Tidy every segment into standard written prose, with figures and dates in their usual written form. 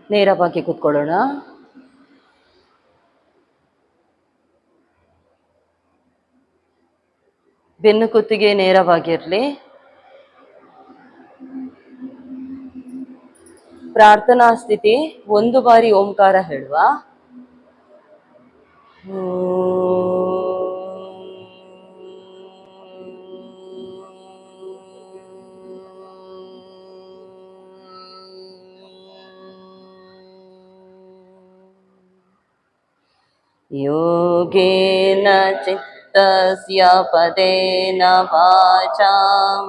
ನೇರವಾಗಿ ಕೂತ್ಕೊಳ್ಳೋಣ. ಬೆನ್ನು ಕುತ್ತಿಗೆ ನೇರವಾಗಿರ್ಲಿ. ಪ್ರಾರ್ಥನಾ ಸ್ಥಿತಿ. ಒಂದು ಬಾರಿ ಓಂಕಾರ ಹೇಳುವ. ಯೋಗೇನ ಚಿತ್ತಸ್ಯ ಪದೇನ ವಾಚಾಂ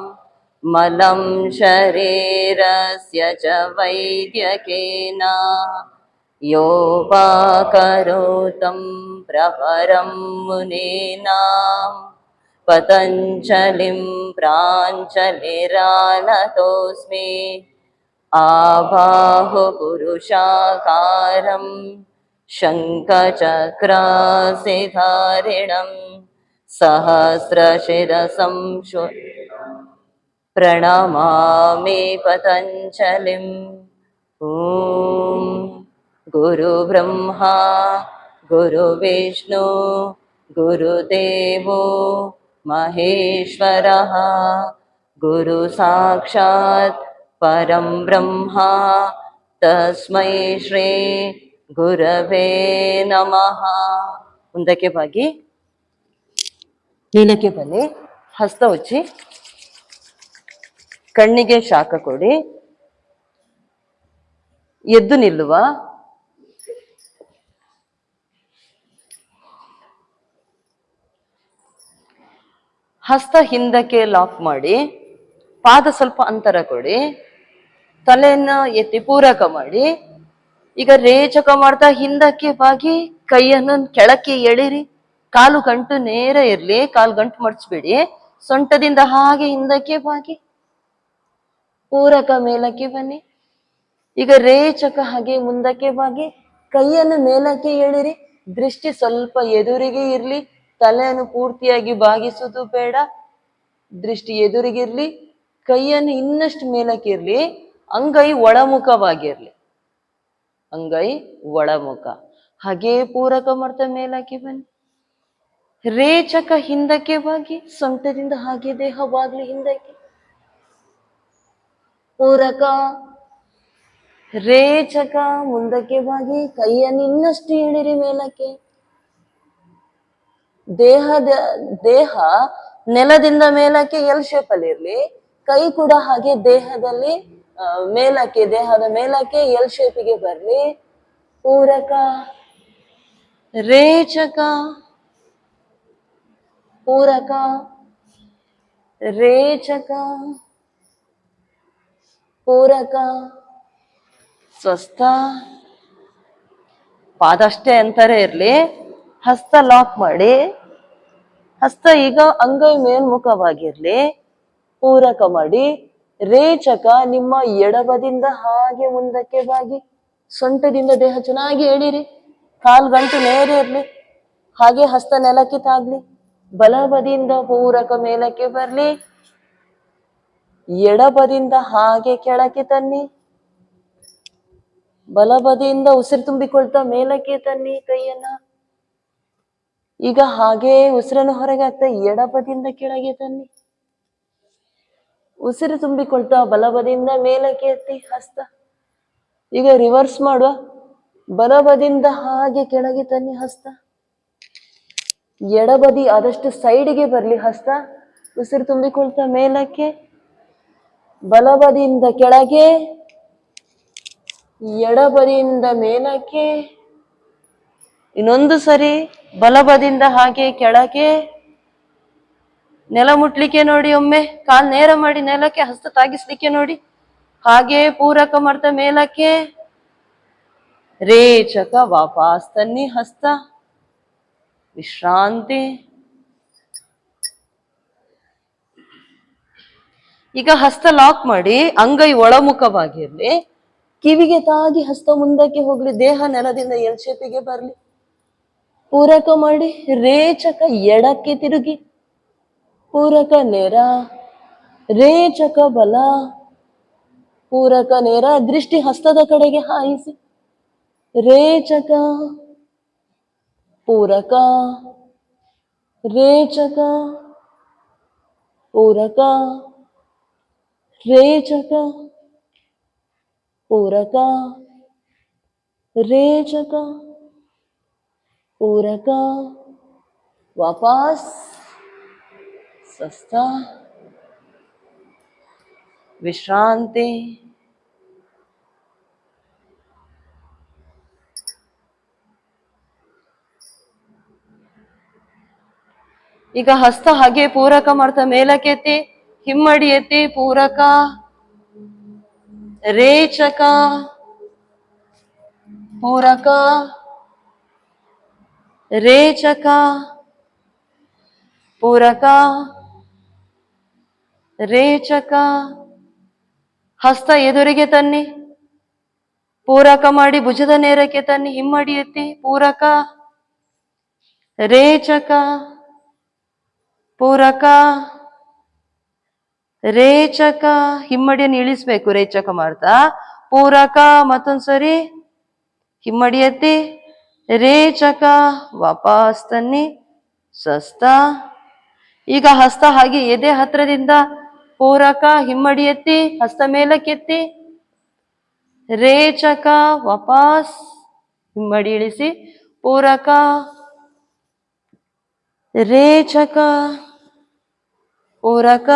ಮಲಂ ಶರೀರಸ್ಯ ಚ ವೈದ್ಯಕೇನ ಯೋಪಾಕರೋತಂ ಪ್ರವರಂ ಮುನೀನಾಂ ಪತಂಜಲಿಂ ಪ್ರಾಂಜಲಿರಾನತೋಸ್ಮಿ ಆಬಾಹು ಪುರುಷಾಕಾರಂ ಶಂಖಚಕ್ರಾಸಿಧಾರಿಣಂ ಸಹಸ್ರಶಿರಸಂ ಪ್ರಣಮಾಮಿ ಪತಂಜಲಿಂ. ಓಂ ಗುರು ಬ್ರಹ್ಮ ಗುರು ವಿಷ್ಣು ಗುರುದೇವೋ ಮಹೇಶ್ವರಃ ಗುರು ಸಾಕ್ಷಾತ್ ಪರಂ ಬ್ರಹ್ಮ ತಸ್ಮೈ ಶ್ರೀ ಗುರವೇ ನಮಃ. ಮುಂದಕ್ಕೆ ಬಾಗಿ ನೀಲಕ್ಕೆ ಬನ್ನಿ. ಹಸ್ತ ಉಚ್ಚಿ, ಕಣ್ಣಿಗೆ ಶಾಖ ಕೊಡಿ. ಎದ್ದು ನಿಲ್ಲುವ. ಹಸ್ತ ಹಿಂದಕ್ಕೆ ಲಾಕ್ ಮಾಡಿ. ಪಾದ ಸ್ವಲ್ಪ ಅಂತರ ಕೊಡಿ. ತಲೆಯನ್ನ ಎತ್ತಿ ಪೂರಕ ಮಾಡಿ. ಈಗ ರೇಚಕ ಮಾಡ್ತಾ ಹಿಂದಕ್ಕೆ ಬಾಗಿ ಕೈಯನ್ನು ಕೆಳಕ್ಕೆ ಎಳಿರಿ. ಕಾಲು ಗಂಟು ನೇರ ಇರ್ಲಿ, ಕಾಲು ಗಂಟು ಮಡ್ಚ್ಬಿಡಿ. ಸೊಂಟದಿಂದ ಹಾಗೆ ಹಿಂದಕ್ಕೆ ಬಾಗಿ ಪೂರಕ ಮೇಲಕ್ಕೆ ಬನ್ನಿ. ಈಗ ರೇಚಕ ಹಾಗೆ ಮುಂದಕ್ಕೆ ಬಾಗಿ ಕೈಯನ್ನು ಮೇಲಕ್ಕೆ ಎಳಿರಿ. ದೃಷ್ಟಿ ಸ್ವಲ್ಪ ಎದುರಿಗೆ ಇರ್ಲಿ. ತಲೆಯನ್ನು ಪೂರ್ತಿಯಾಗಿ ಬಾಗಿಸುವುದು ಬೇಡ. ದೃಷ್ಟಿ ಎದುರಿಗಿರ್ಲಿ. ಕೈಯನ್ನು ಇನ್ನಷ್ಟು ಮೇಲಕ್ಕೆ ಇರ್ಲಿ. ಅಂಗೈ ಒಳಮುಖವಾಗಿರ್ಲಿ. ಅಂಗೈ ಒಳಮುಖ. ಹಾಗೆ ಪೂರಕ ಮಾಡ್ತಾ ಮೇಲಕ್ಕೆ ಬನ್ನಿ. ರೇಚಕ ಹಿಂದಕ್ಕೆ ಬಾಗಿ ಸೊಂಟದಿಂದ ಹಾಗೆ ದೇಹ ಬಾಗ್ಲಿ ಹಿಂದಕ್ಕೆ. ಪೂರಕ ರೇಚಕ ಮುಂದಕ್ಕೆ ಬಾಗಿ ಕೈಯನ್ನು ಇನ್ನಷ್ಟು ಇಳಿರಿ ಮೇಲಕ್ಕೆ. ದೇಹ ನೆಲದಿಂದ ಮೇಲಕ್ಕೆ ಎಲ್ ಶೇಪ್ ಅಲ್ಲಿ ಇರ್ಲಿ. ಕೈ ಕೂಡ ಹಾಗೆ ದೇಹದಲ್ಲಿ ಮೇಲಕ್ಕೆ, ದೇಹದ ಮೇಲಕ್ಕೆ ಎಲ್ ಶೇಪಿಗೆ ಬರ್ಲಿ. ಪೂರಕ ರೇಚಕ ಪೂರಕ ರೇಚಕ ಪೂರಕ. ಸ್ವಸ್ಥ. ಪಾದ ಅಷ್ಟೇ ಅಂತಾರೆ ಇರ್ಲಿ. ಹಸ್ತ ಲಾಕ್ ಮಾಡಿ. ಹಸ್ತ ಈಗ ಅಂಗೈ ಮೇಲ್ಮುಖವಾಗಿರ್ಲಿ. ಪೂರಕ ಮಾಡಿ. ರೇಚಕ ನಿಮ್ಮ ಎಡಬದಿಂದ ಹಾಗೆ ಮುಂದಕ್ಕೆ ಬಾಗಿ ಸೊಂಟದಿಂದ ದೇಹ ಚೆನ್ನಾಗಿ ಎಳಿರಿ. ಕಾಲು ಗಂಟು ನೇರ ಇರ್ಲಿ. ಹಾಗೆ ಹಸ್ತ ನೆಲಕ್ಕೆ ತಾಗ್ಲಿ. ಬಲಬದಿಯಿಂದ ಪೂರಕ ಮೇಲಕ್ಕೆ ಬರ್ಲಿ. ಎಡಬದಿಯಿಂದ ಹಾಗೆ ಕೆಳಕ್ಕೆ ತನ್ನಿ. ಬಲಬದಿಯಿಂದ ಉಸಿರು ತುಂಬಿಕೊಳ್ತಾ ಮೇಲಕ್ಕೆ ತನ್ನಿ ಕೈಯನ್ನ. ಈಗ ಹಾಗೆ ಉಸಿರನ್ನು ಹೊರಗೆ ಹಾಕ್ತಾ ಎಡಬದಿಯಿಂದ ಕೆಳಗೆ ತನ್ನಿ. ಉಸಿರು ತುಂಬಿಕೊಳ್ತಾ ಬಲಬದಿಯಿಂದ ಮೇಲಕ್ಕೆ ಎತ್ತಿ ಹಸ್ತ. ಈಗ ರಿವರ್ಸ್ ಮಾಡುವ. ಬಲಬದಿಯಿಂದ ಹಾಗೆ ಕೆಳಗೆ ತನ್ನಿ ಹಸ್ತ. ಎಡಬದಿ ಆದಷ್ಟು ಸೈಡಿಗೆ ಬರ್ಲಿ ಹಸ್ತ. ಉಸಿರು ತುಂಬಿಕೊಳ್ತಾ ಮೇಲಕ್ಕೆ. ಬಲಬದಿಯಿಂದ ಕೆಳಗೆ, ಎಡಬದಿಯಿಂದ ಮೇಲಕ್ಕೆ. ಇನ್ನೊಂದು ಸರಿ ಬಲಬದಿಯಿಂದ ಹಾಗೆ ಕೆಳಗೆ. ನೆಲ ಮುಟ್ಲಿಕ್ಕೆ ನೋಡಿ. ಒಮ್ಮೆ ಕಾಲ್ ನೇರ ಮಾಡಿ ನೆಲಕ್ಕೆ. ಹಸ್ತ ತಾಗಿಸ್ಲಿಕ್ಕೆ ನೋಡಿ. ಹಾಗೆ ಪೂರಕ ಮಾಡ್ತಾ ಮೇಲಕ್ಕೆ. ರೇಚಕ ವಾಪಸ್ ತನ್ನಿ ಹಸ್ತ. ವಿಶ್ರಾಂತಿ. ಈಗ ಹಸ್ತ ಲಾಕ್ ಮಾಡಿ ಅಂಗೈ ಒಳಮುಖವಾಗಿರ್ಲಿ. ಕಿವಿಗೆ ತಾಗಿ ಹಸ್ತ ಮುಂದಕ್ಕೆ ಹೋಗ್ಲಿ. ದೇಹ ನೆಲದಿಂದ ಎಲ್ ಶೇಪಿಗೆ ಬರ್ಲಿ. ಪೂರಕ ಮಾಡಿ. ರೇಚಕ ಎಡಕ್ಕೆ ತಿರುಗಿ. ಪೂರಕ ನೇರ. ರೇಚಕ ಬಲ. ಪೂರಕ ನೇರ. ದೃಷ್ಟಿ ಹಸ್ತದ ಕಡೆಗೆ ಹಾಯಿಸಿ. ರೇಚಕ ಪೂರಕ ರೇಚಕ ಪೂರಕ ರೇಚಕ ಪೂರಕ ರೇಚಕ ಪೂರಕ ವಾಪಸ್ ಸ್ವಸ್ಥ ವಿಶ್ರಾಂತಿ. ಈಗ ಹಸ್ತ ಹಾಗೆ ಪೂರಕ ಮಾಡ್ತಾ ಮೇಲಕ್ಕೆ ಎತ್ತಿ, ಹಿಮ್ಮಡಿ ಎತ್ತಿ, ಪೂರಕ ರೇಚಕ ಪೂರಕ ರೇಚಕ ಪೂರಕ ರೇಚಕ. ಹಸ್ತ ಎದುರಿಗೆ ತನ್ನಿ, ಪೂರಕ ಮಾಡಿ ಭುಜದ ನೇರಕ್ಕೆ ತನ್ನಿ, ಹಿಮ್ಮಡಿ ಎತ್ತಿ, ಪೂರಕ ರೇಚಕ ಪೂರಕ ರೇಚಕ. ಹಿಮ್ಮಡಿಯನ್ನು ಇಳಿಸ್ಬೇಕು ರೇಚಕ ಮಾಡ್ತಾ, ಪೂರಕ ಮತ್ತೊಂದ್ಸರಿ ಹಿಮ್ಮಡಿ ಎತ್ತಿ, ರೇಚಕ ವಾಪಸ್ ತನ್ನಿ, ಸ್ವಸ್ಥ. ಈಗ ಹಸ್ತ ಹಾಗೆ ಎದೆ ಹತ್ರದಿಂದ ಪೂರಕ ಹಿಮ್ಮಡಿ ಎತ್ತಿ, ಹಸ್ತ ಮೇಲಕ್ಕೆತ್ತಿ, ರೇಚಕ ವಾಪಸ್ ಹಿಮ್ಮಡಿ ಇಳಿಸಿ, ಪೂರಕ ರೇಚಕ ಪೂರಕ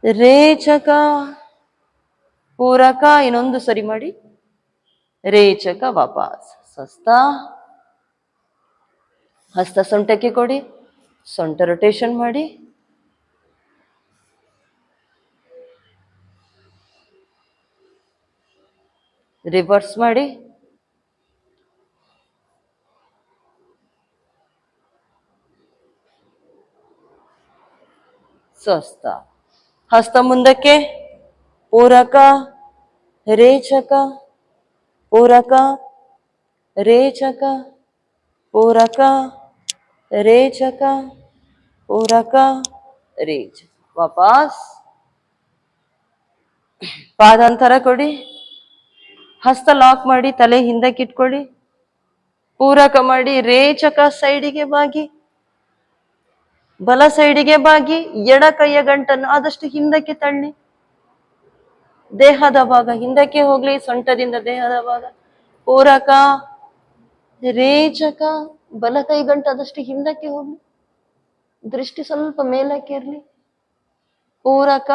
ರೇಚಕ ಪೂರಕ. ಇನ್ನೊಂದು ಸರಿ ಮಾಡಿ, ರೇಚಕ ವಾಪಸ್ ಸ್ವಸ್ಥ. ಹಸ್ತ ಸೊಂಟಕ್ಕೆ ಕೊಡಿ, ಸೊಂಟ ರೊಟೇಷನ್ ಮಾಡಿ, ರಿವರ್ಸ್ ಮಾಡಿ, ಸ್ವಸ್ಥ. ಹಸ್ತ ಮುಂದಕ್ಕೆ, ಪೂರಕ ರೇಚಕ ಪೂರಕ ರೇಚಕ ಪೂರಕ ರೇಚಕ ಪೂರಕ ರೇಚಕ. ವಾಪಸ್ ಪಾದಾಂತರ ಕೊಡಿ, ಹಸ್ತ ಲಾಕ್ ಮಾಡಿ ತಲೆ ಹಿಂದಕ್ಕೆ ಇಟ್ಕೊಳ್ಳಿ, ಪೂರಕ ಮಾಡಿ ರೇಚಕ ಸೈಡಿಗೆ ಬಾಗಿ, ಬಲ ಸೈಡಿಗೆ ಬಾಗಿ, ಎಡ ಕೈಯ ಗಂಟನ್ನು ಆದಷ್ಟು ಹಿಂದಕ್ಕೆ ತಳ್ಳಿ, ದೇಹದ ಭಾಗ ಹಿಂದಕ್ಕೆ ಹೋಗ್ಲಿ, ಸೊಂಟದಿಂದ ದೇಹದ ಭಾಗ, ಪೂರಕ ರೇಚಕ. ಬಲ ಕೈ ಗಂಟು ಆದಷ್ಟು ಹಿಂದಕ್ಕೆ ಹೋಗ್ಲಿ, ದೃಷ್ಟಿ ಸ್ವಲ್ಪ ಮೇಲಕ್ಕೆ ಇರ್ಲಿ, ಪೂರಕ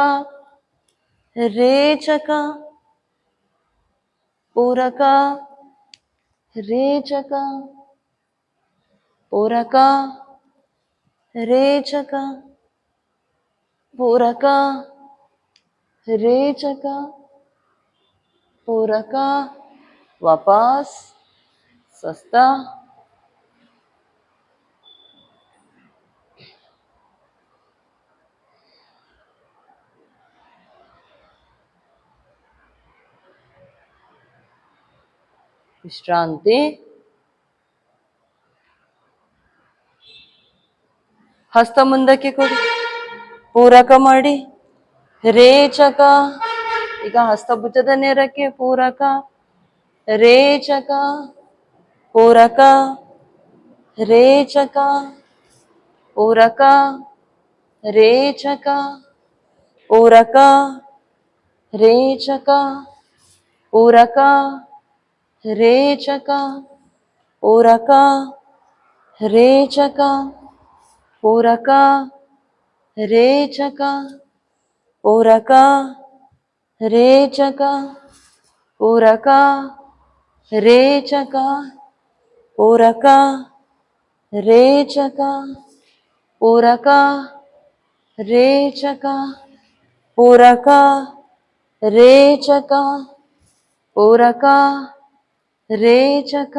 ರೇಚಕ ಪೂರಕ ರೇಚಕ ಪೂರಕ ರೇಚಕ ಪೂರಕ ರೇಚಕ ಪೂರಕ. ವಾಪಸ್ ಸ್ವಸ್ಥ. ವಿಶ್ರಾಂತಿ. ಹಸ್ತ ಮುಂದಕ್ಕೆ ಕೊಡಿ, ಪೂರಕ ಮಾಡಿ ರೇಚಕ. ಈಗ ಹಸ್ತ ಭುಜದ ನೇರಕ್ಕೆ, ಪೂರಕ ರೇಚಕ ಪೂರಕ ರೇಚಕ ಪೂರಕ ರೇಚಕ ಪೂರಕ ರೇಚಕ ಪೂರಕ ರೇಚಕ ಪೂರಕ ರೇಚಕ ಪೂರಕ ರೇಚಕ ಪೂರಕ ರೇಚಕ ಪೂರಕ ರೇಚಕ ಪೂರಕ ರೇಚಕ ಪೂರಕ ರೇಚಕ ಪೂರಕ ರೇಚಕ ಪೂರಕ ರೇಚಕ.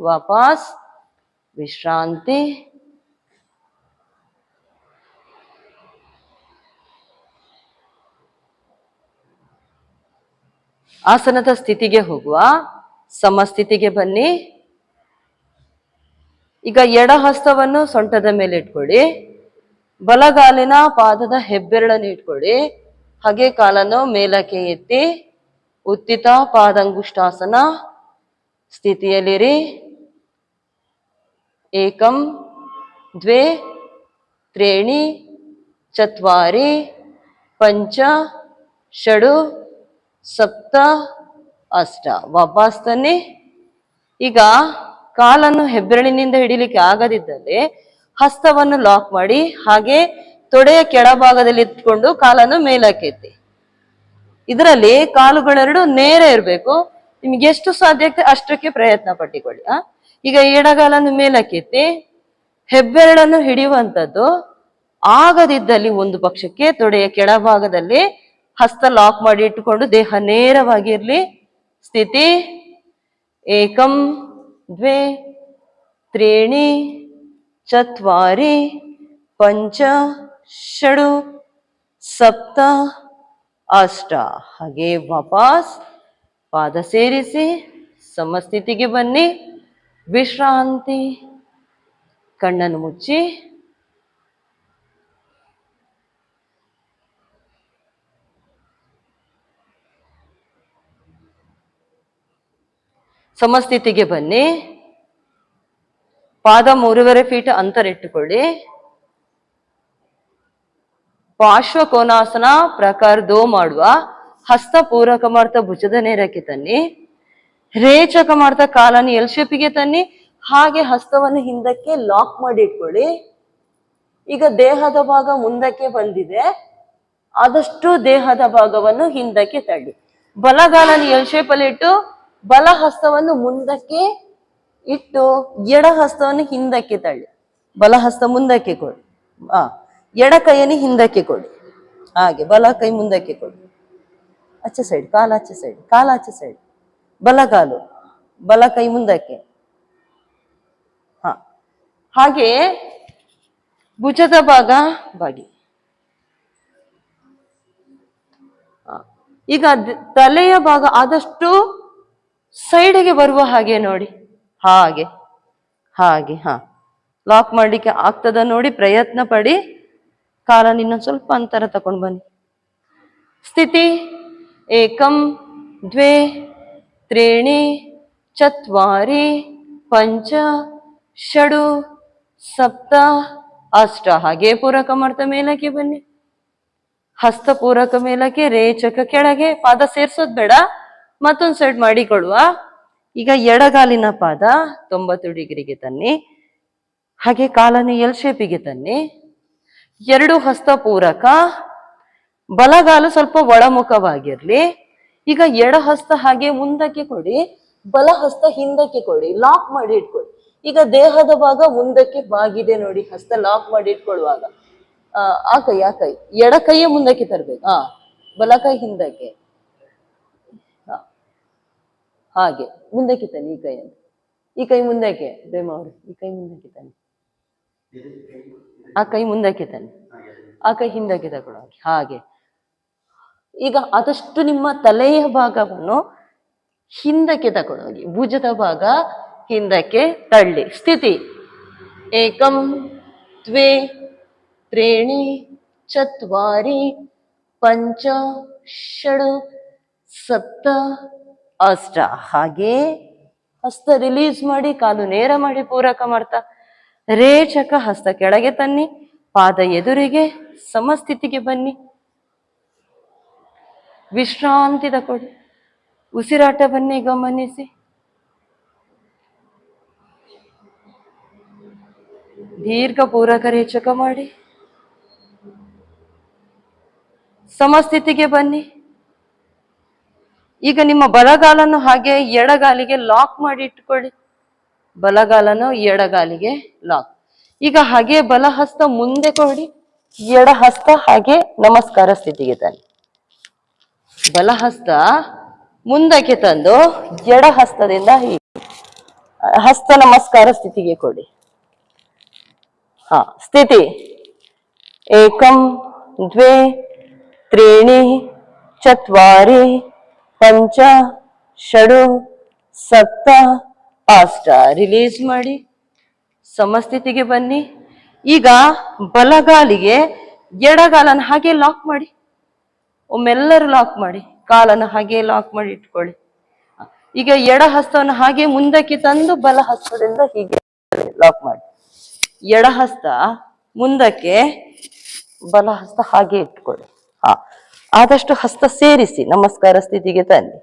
ವಾಪಸ್ ವಿಶ್ರಾಂತಿ. ಆಸನದ ಸ್ಥಿತಿಗೆ ಹೋಗುವ. ಸಮಸ್ಥಿತಿಗೆ ಬನ್ನಿ. ಈಗ ಎಡ ಹಸ್ತವನ್ನು ಸೊಂಟದ ಮೇಲೆ ಇಟ್ಕೊಳ್ಳಿ, ಬಲಗಾಲಿನ ಪಾದದ ಹೆಬ್ಬೆರಳನ್ನು ಇಟ್ಕೊಳ್ಳಿ, ಹಾಗೆ ಕಾಲನ್ನು ಮೇಲಕ್ಕೆ ಎತ್ತಿ ಉತ್ತಿತ ಪಾದಂಗುಷ್ಟಾಸನ ಸ್ಥಿತಿಯಲ್ಲಿರಿ. ಏಕಂ ದ್ವೇ ತ್ರೀಣಿ ಚತ್ವಾರಿ ಪಂಚ ಷಡು ಸಪ್ತ ಅಷ್ಟ. ವಾಪಸ್ ತನ್ನಿ. ಈಗ ಕಾಲನ್ನು ಹೆಬ್ಬೆರಳಿನಿಂದ ಹಿಡಿಲಿಕ್ಕೆ ಆಗದಿದ್ದಲ್ಲಿ ಹಸ್ತವನ್ನು ಲಾಕ್ ಮಾಡಿ ಹಾಗೆ ತೊಡೆಯ ಕೆಳಭಾಗದಲ್ಲಿ ಇಟ್ಕೊಂಡು ಕಾಲನ್ನು ಮೇಲಕ್ಕೆತ್ತಿ. ಇದರಲ್ಲಿ ಕಾಲುಗಳೆರಡು ನೇರ ಇರಬೇಕು. ನಿಮ್ಗೆ ಎಷ್ಟು ಸಾಧ್ಯ ಆಗ್ತದೆ ಅಷ್ಟಕ್ಕೆ ಪ್ರಯತ್ನ ಪಟ್ಟಿಕೊಳ್ಳಿ. ಈಗ ಎಡಗಾಲನ್ನು ಮೇಲಕ್ಕೆತ್ತಿ ಹೆಬ್ಬೆರಳನ್ನು ಹಿಡಿಯುವಂಥದ್ದು. ಆಗದಿದ್ದಲ್ಲಿ ಒಂದು ಪಕ್ಷಕ್ಕೆ ತೊಡೆಯ ಕೆಳಭಾಗದಲ್ಲಿ ಹಸ್ತ ಲಾಕ್ ಮಾಡಿ ಇಟ್ಟುಕೊಂಡು ದೇಹ ನೇರವಾಗಿರ್ಲಿ. ಸ್ಥಿತಿ ಏಕಂ ದ್ವೇ ತ್ರೀಣಿ ಚತ್ವಾರಿ ಪಂಚ ಷಡು ಸಪ್ತ ಅಷ್ಟ. ಹಾಗೆ ವಾಪಸ್ ಪಾದ ಸೇರಿಸಿ ಸಮಸ್ಥಿತಿಗೆ ಬನ್ನಿ. ವಿಶ್ರಾಂತಿ. ಕಣ್ಣನ್ನು ಮುಚ್ಚಿ ಸಮಸ್ಥಿತಿಗೆ ಬನ್ನಿ. ಪಾದ 3.5 ಫೀಟ್ ಅಂತರ ಇಟ್ಟುಕೊಳ್ಳಿ. ಪಾರ್ಶ್ವ ಕೋನಾಸನ ಪ್ರಕಾರ 2 ಮಾಡುವ. ಹಸ್ತ ಪೂರಕ ಮಾಡ್ತಾ ಭುಜದ ನೇರಕ್ಕೆ ತನ್ನಿ. ರೇಚಕ ಮಾಡ್ತಾ ಕಾಲನ್ನು ಎಲ್ ಶೇಪಿಗೆ ತನ್ನಿ. ಹಾಗೆ ಹಸ್ತವನ್ನು ಹಿಂದಕ್ಕೆ ಲಾಕ್ ಮಾಡಿ ಇಟ್ಕೊಳ್ಳಿ. ಈಗ ದೇಹದ ಭಾಗ ಮುಂದಕ್ಕೆ ಬಂದಿದೆ. ಆದಷ್ಟು ದೇಹದ ಭಾಗವನ್ನು ಹಿಂದಕ್ಕೆ ತಳ್ಳಿ. ಬಲಗಾಲನ್ನು ಎಲ್ ಶೇಪಲ್ಲಿ ಇಟ್ಟು ಬಲ ಹಸ್ತವನ್ನು ಮುಂದಕ್ಕೆ ಇಟ್ಟು ಎಡ ಹಸ್ತವನ್ನು ಹಿಂದಕ್ಕೆ ತಳ್ಳಿ. ಬಲ ಹಸ್ತ ಮುಂದಕ್ಕೆ ಕೊಡಿ. ಎಡ ಕೈಯನ್ನು ಹಿಂದಕ್ಕೆ ಕೊಡಿ. ಹಾಗೆ ಬಲ ಕೈ ಮುಂದಕ್ಕೆ ಕೊಡಿ. ಆಚೆ ಸೈಡ್ ಕಾಲು ಆಚೆ ಸೈಡ್, ಕಾಲು ಆಚೆ ಸೈಡ್, ಬಲಗಾಲು ಬಲ ಕೈ ಮುಂದಕ್ಕೆ. ಹಾಗೆ ಭುಜದ ಭಾಗ ಬಾಗಿ. ಈಗ ತಲೆಯ ಭಾಗ ಆದಷ್ಟು ಸೈಡ್ಗೆ ಬರುವ ಹಾಗೆ ನೋಡಿ. ಹಾಗೆ ಹಾಗೆ ಲಾಕ್ ಮಾಡ್ಲಿಕ್ಕೆ ಆಗ್ತದ ನೋಡಿ. ಪ್ರಯತ್ನ ಪಡಿ. ಕಾಲನ್ನು ಇನ್ನೊಂದು ಸ್ವಲ್ಪ ಅಂತರ ತಕೊಂಡು ಬನ್ನಿ. ಸ್ಥಿತಿ ಏಕಂ ದ್ವೇ ತ್ರೀಣಿ ಚತ್ವಾರಿ ಪಂಚ ಷಡು ಸಪ್ತ ಅಷ್ಟ. ಹಾಗೆ ಪೂರಕ ಮಾಡ್ತಾ ಮೇಲಕ್ಕೆ ಬನ್ನಿ. ಹಸ್ತ ಪೂರಕ ಮೇಲಕ್ಕೆ, ರೇಚಕ ಕೆಳಗೆ. ಪಾದ ಸೇರ್ಸೋದ್ ಬೇಡ, ಮತ್ತೊಂದು ಸೈಡ್ ಮಾಡಿಕೊಳ್ಳುವ. ಈಗ ಎಡಗಾಲಿನ ಪಾದ 90 ಡಿಗ್ರಿಗೆ ತನ್ನಿ. ಹಾಗೆ ಕಾಲನ್ನು ಎಲ್ ಶೇಪಿಗೆ ತನ್ನಿ. 2 ಹಸ್ತ ಪೂರಕ. ಬಲಗಾಲು ಸ್ವಲ್ಪ ಒಳಮುಖವಾಗಿರ್ಲಿ. ಈಗ ಎಡ ಹಸ್ತ ಹಾಗೆ ಮುಂದಕ್ಕೆ ಕೊಡಿ, ಬಲ ಹಸ್ತ ಹಿಂದಕ್ಕೆ ಕೊಡಿ. ಲಾಕ್ ಮಾಡಿ ಇಟ್ಕೊಳ್ಳಿ. ಈಗ ದೇಹದ ಭಾಗ ಮುಂದಕ್ಕೆ ಬಾಗಿದೆ ನೋಡಿ. ಹಸ್ತ ಲಾಕ್ ಮಾಡಿ ಇಟ್ಕೊಳ್ಳುವಾಗ ಆ ಕೈ ಎಡ ಕೈಯೇ ಮುಂದಕ್ಕೆ ತರ್ಬೇಕು. ಬಲ ಕೈ ಹಿಂದಕ್ಕೆ. ಹಾಗೆ ಮುಂದಕ್ಕೆ ತನ್ನಿ. ಈ ಕೈಯನ್ನು, ಈ ಕೈ ಮುಂದಕ್ಕೆ. ಪ್ರೇಮ ಅವರು ಈ ಕೈ ಮುಂದಕ್ಕೆ ತನ್ನಿ. ಆ ಕೈ ಮುಂದಕ್ಕೆ ತನ್ನಿ. ಆ ಕೈ ಹಿಂದಕ್ಕೆ ತಗೊಳ್ಳೋ ಹಾಗೆ. ಈಗ ಆದಷ್ಟು ನಿಮ್ಮ ತಲೆಯ ಭಾಗವನ್ನು ಹಿಂದಕ್ಕೆ ತಗೊಂಡೋಗಿ. ಭುಜದ ಭಾಗ ಹಿಂದಕ್ಕೆ ತಳ್ಳಿ. ಸ್ಥಿತಿ ಏಕಂ ದ್ವೇ ತ್ರೀಣಿ ಚತ್ವಾರಿ ಪಂಚ ಷಡು ಸಪ್ತ ಅಷ್ಟ. ಹಾಗೆ ಹಸ್ತ ರಿಲೀಸ್ ಮಾಡಿ ಕಾಲು ನೇರ ಮಾಡಿ ಪೂರಕ ಮಾಡ್ತಾ ರೇಚಕ ಹಸ್ತ ಕೆಳಗೆ ತನ್ನಿ. ಪಾದ ಎದುರಿಗೆ. ಸಮಸ್ಥಿತಿಗೆ ಬನ್ನಿ. ವಿಶ್ರಾಂತಿ ತಗೊಳ್ಳಿ. ಉಸಿರಾಟವನ್ನೇ ಗಮನಿಸಿ. ದೀರ್ಘ ಪೂರಕ ರೇಚಕ ಮಾಡಿ ಸಮಸ್ಥಿತಿಗೆ ಬನ್ನಿ. ಈಗ ನಿಮ್ಮ ಬಲಗಾಲನ್ನು ಹಾಗೆ ಎಡಗಾಲಿಗೆ ಲಾಕ್ ಮಾಡಿ ಇಟ್ಕೊಳ್ಳಿ. ಬಲಗಾಲನ್ನು ಎಡಗಾಲಿಗೆ ಲಾಕ್. ಈಗ ಹಾಗೆ ಬಲಹಸ್ತ ಮುಂದೆ ಕೊಡಿ. ಎಡ ಹಸ್ತ ಹಾಗೆ ನಮಸ್ಕಾರ ಸ್ಥಿತಿಗೆ ತನ್ನಿ. ಬಲಹಸ್ತ ಮುಂದಕ್ಕೆ ತಂದು ಎಡ ಹಸ್ತದಿಂದ ಹಸ್ತ ನಮಸ್ಕಾರ ಸ್ಥಿತಿಗೆ ಕೊಡಿ. ಸ್ಥಿತಿ ಏಕಂ ದ್ವೇ ತ್ರೀಣಿ ಚತ್ವಾರಿ ಪಂಚ ಷಡು ಸಪ್ತ ಅಷ್ಟ. ರಿಲೀಸ್ ಮಾಡಿ ಸಮಸ್ಥಿತಿಗೆ ಬನ್ನಿ. ಈಗ ಬಲಗಾಲಿಗೆ ಎಡಗಾಲನ್ನು ಹಾಗೆ ಲಾಕ್ ಮಾಡಿ. ಒಮ್ಮೆಲ್ಲರೂ ಲಾಕ್ ಮಾಡಿ. ಕಾಲನ್ನು ಹಾಗೆ ಲಾಕ್ ಮಾಡಿ ಇಟ್ಕೊಳ್ಳಿ. ಈಗ ಎಡ ಹಸ್ತವನ್ನು ಹಾಗೆ ಮುಂದಕ್ಕೆ ತಂದು ಬಲ ಹಸ್ತದಿಂದ ಹೀಗೆ ಲಾಕ್ ಮಾಡಿ. ಎಡ ಹಸ್ತ ಮುಂದಕ್ಕೆ, ಬಲ ಹಸ್ತ ಹಾಗೆ ಇಟ್ಕೊಳ್ಳಿ. ಆದಷ್ಟು ಹಸ್ತ ಸೇರಿಸಿ ನಮಸ್ಕಾರ ಸ್ಥಿತಿಗೆ ತನ್ನಿ.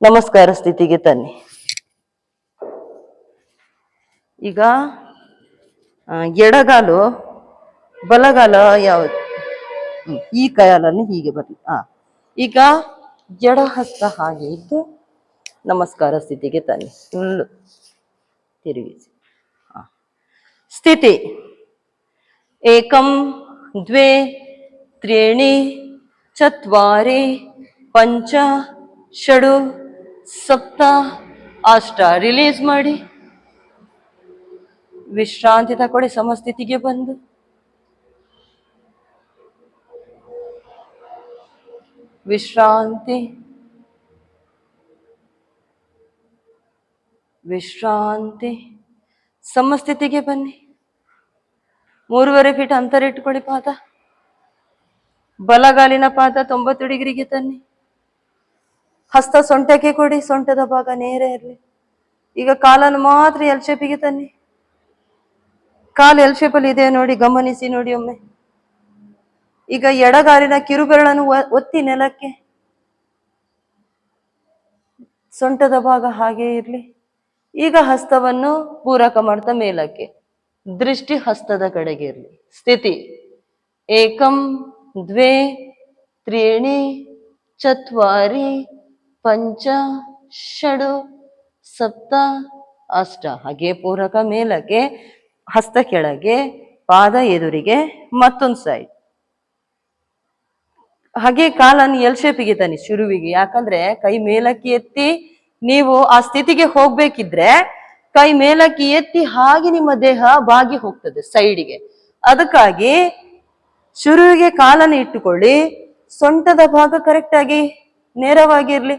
ನಮಸ್ಕಾರ ಸ್ಥಿತಿಗೆ ತನ್ನಿ. ಈಗ ಎಡಗಾಲು ಬಲಗಾಲ ಯಾವುದು? ಈ ಕಾಲನ್ನು ಹೀಗೆ ಬರಲಿ. ಈಗ ಎಡ ಹಸ್ತ ಹಾಗೆ ಇದ್ದು ನಮಸ್ಕಾರ ಸ್ಥಿತಿಗೆ ತನ್ನಿ. ಫುಲ್ಲು ತಿರುಗಿಸಿ. ಸ್ಥಿತಿ ಏಕಂ ದ್ವೇ ತ್ರೀಣಿ ಚತ್ವಾರಿ ಪಂಚ ಷಡು ಸಪ್ತ ಅಷ್ಟ. ರಿಲೀಸ್ ಮಾಡಿ, ವಿಶ್ರಾಂತಿ ತಗೊಳ್ಳಿ. ಸಮಸ್ಥಿತಿಗೆ ಬಂದು ವಿಶ್ರಾಂತಿ ವಿಶ್ರಾಂತಿ. ಸಮಸ್ಥಿತಿಗೆ ಬನ್ನಿ. 3.5 ಫೀಟ್ ಅಂತರ ಇಟ್ಕೊಳ್ಳಿ. ಪಾದ, ಬಲಗಾಲಿನ ಪಾದ 90 ಡಿಗ್ರಿಗೆ ತನ್ನಿ. ಹಸ್ತ ಸೊಂಟಕ್ಕೆ ಕೊಡಿ, ಸೊಂಟದ ಭಾಗ ನೇರ ಇರಲಿ. ಈಗ ಕಾಲನ್ನು ಮಾತ್ರ ಎಲ್ ಶೇಪಿಗೆ ತನ್ನಿ. ಕಾಲು ಎಲ್ ಶೇಪಲ್ಲಿ ಇದೆ ನೋಡಿ, ಗಮನಿಸಿ ನೋಡಿ ಒಮ್ಮೆ. ಈಗ ಎಡಗಾಲಿನ ಕಿರುಬೆರಳನ್ನು ಒತ್ತಿ ನೆಲಕ್ಕೆ. ಸೊಂಟದ ಭಾಗ ಹಾಗೆ ಇರಲಿ. ಈಗ ಹಸ್ತವನ್ನು ಪೂರಕ ಮಾಡ್ತಾ ಮೇಲಕ್ಕೆ, ದೃಷ್ಟಿ ಹಸ್ತದ ಕಡೆಗೆ ಇರಲಿ. ಸ್ಥಿತಿ ಏಕಂ ದ್ವೇ ತ್ರೀಣಿ ಚತ್ವಾರಿ ಪಂಚ ಷಡು ಸಪ್ತ ಅಷ್ಟ. ಹಾಗೆ ಪೂರಕ ಮೇಲಕ್ಕೆ, ಹಸ್ತ ಕೆಳಗೆ, ಪಾದ ಎದುರಿಗೆ, ಮತ್ತೊಂದು ಸೈಡ್. ಹಾಗೆ ಕಾಲನ್ನು ಎಲ್ ಶೇಪಿಗೆ ತನ್ನಿ ಶುರುವಿಗೆ. ಯಾಕಂದ್ರೆ ಕೈ ಮೇಲಕ್ಕೆ ಎತ್ತಿ ನೀವು ಆ ಸ್ಥಿತಿಗೆ ಹೋಗ್ಬೇಕಿದ್ರೆ ಕೈ ಮೇಲಕ್ಕೆ ಎತ್ತಿ ಹಾಗೆ ನಿಮ್ಮ ದೇಹ ಬಾಗಿ ಹೋಗ್ತದೆ ಸೈಡಿಗೆ. ಅದಕ್ಕಾಗಿ ಶುರುವಿಗೆ ಕಾಲನ್ನು ಇಟ್ಟುಕೊಳ್ಳಿ. ಸೊಂಟದ ಭಾಗ ಕರೆಕ್ಟ್ ಆಗಿ ನೇರವಾಗಿರ್ಲಿ.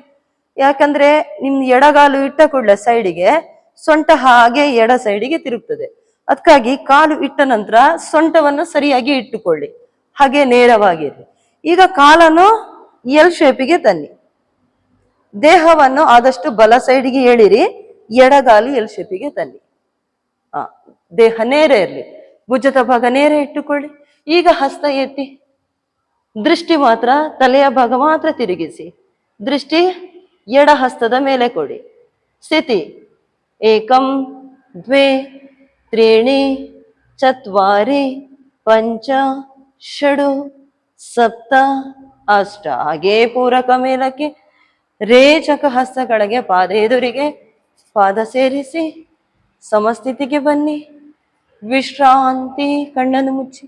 ಯಾಕಂದ್ರೆ ನಿಮ್ ಎಡಗಾಲು ಇಟ್ಟ ಕೂಡಲೇ ಸೈಡಿಗೆ ಸೊಂಟ ಹಾಗೆ ಎಡ ಸೈಡಿಗೆ ತಿರುಗ್ತದೆ. ಅದಕ್ಕಾಗಿ ಕಾಲು ಇಟ್ಟ ನಂತರ ಸೊಂಟವನ್ನು ಸರಿಯಾಗಿ ಇಟ್ಟುಕೊಳ್ಳಿ, ಹಾಗೆ ನೇರವಾಗಿರ್ಲಿ. ಈಗ ಕಾಲನ್ನು ಎಲ್ ಶೇಪಿಗೆ ತನ್ನಿ. ದೇಹವನ್ನು ಆದಷ್ಟು ಬಲ ಸೈಡಿಗೆ ಎಳಿರಿ, ಎಡಗಾಲು ಎಲ್ ಶೇಪಿಗೆ ತನ್ನಿ. ದೇಹ ನೇರ ಇರಲಿ, ಭುಜದ ಭಾಗ ನೇರ ಇಟ್ಟುಕೊಳ್ಳಿ. ಈಗ ಹಸ್ತ ಎತ್ತಿ, ದೃಷ್ಟಿ ಮಾತ್ರ ತಲೆಯ ಭಾಗ ಮಾತ್ರ ತಿರುಗಿಸಿ, ದೃಷ್ಟಿ ಎಡ ಹಸ್ತದ ಮೇಲೆ ಕೊಡಿ. ಸ್ಥಿತಿ ಏಕಂ ದ್ವೇ ತ್ರೀಣಿ ಚತ್ವಾರಿ ಪಂಚ ಷಡು ಸಪ್ತ ಅಷ್ಟ. ಹಾಗೇ ಪೂರಕ ಮೇಲಕ್ಕೆ, ರೇಚಕ ಹಸ್ತ ಕೆಳಗೆ, ಪಾದ ಎದುರಿಗೆ, ಪಾದ ಸೇರಿಸಿ ಸಮಸ್ಥಿತಿಗೆ ಬನ್ನಿ. ವಿಶ್ರಾಂತಿ. ಕಣ್ಣನ್ನು ಮುಚ್ಚಿ.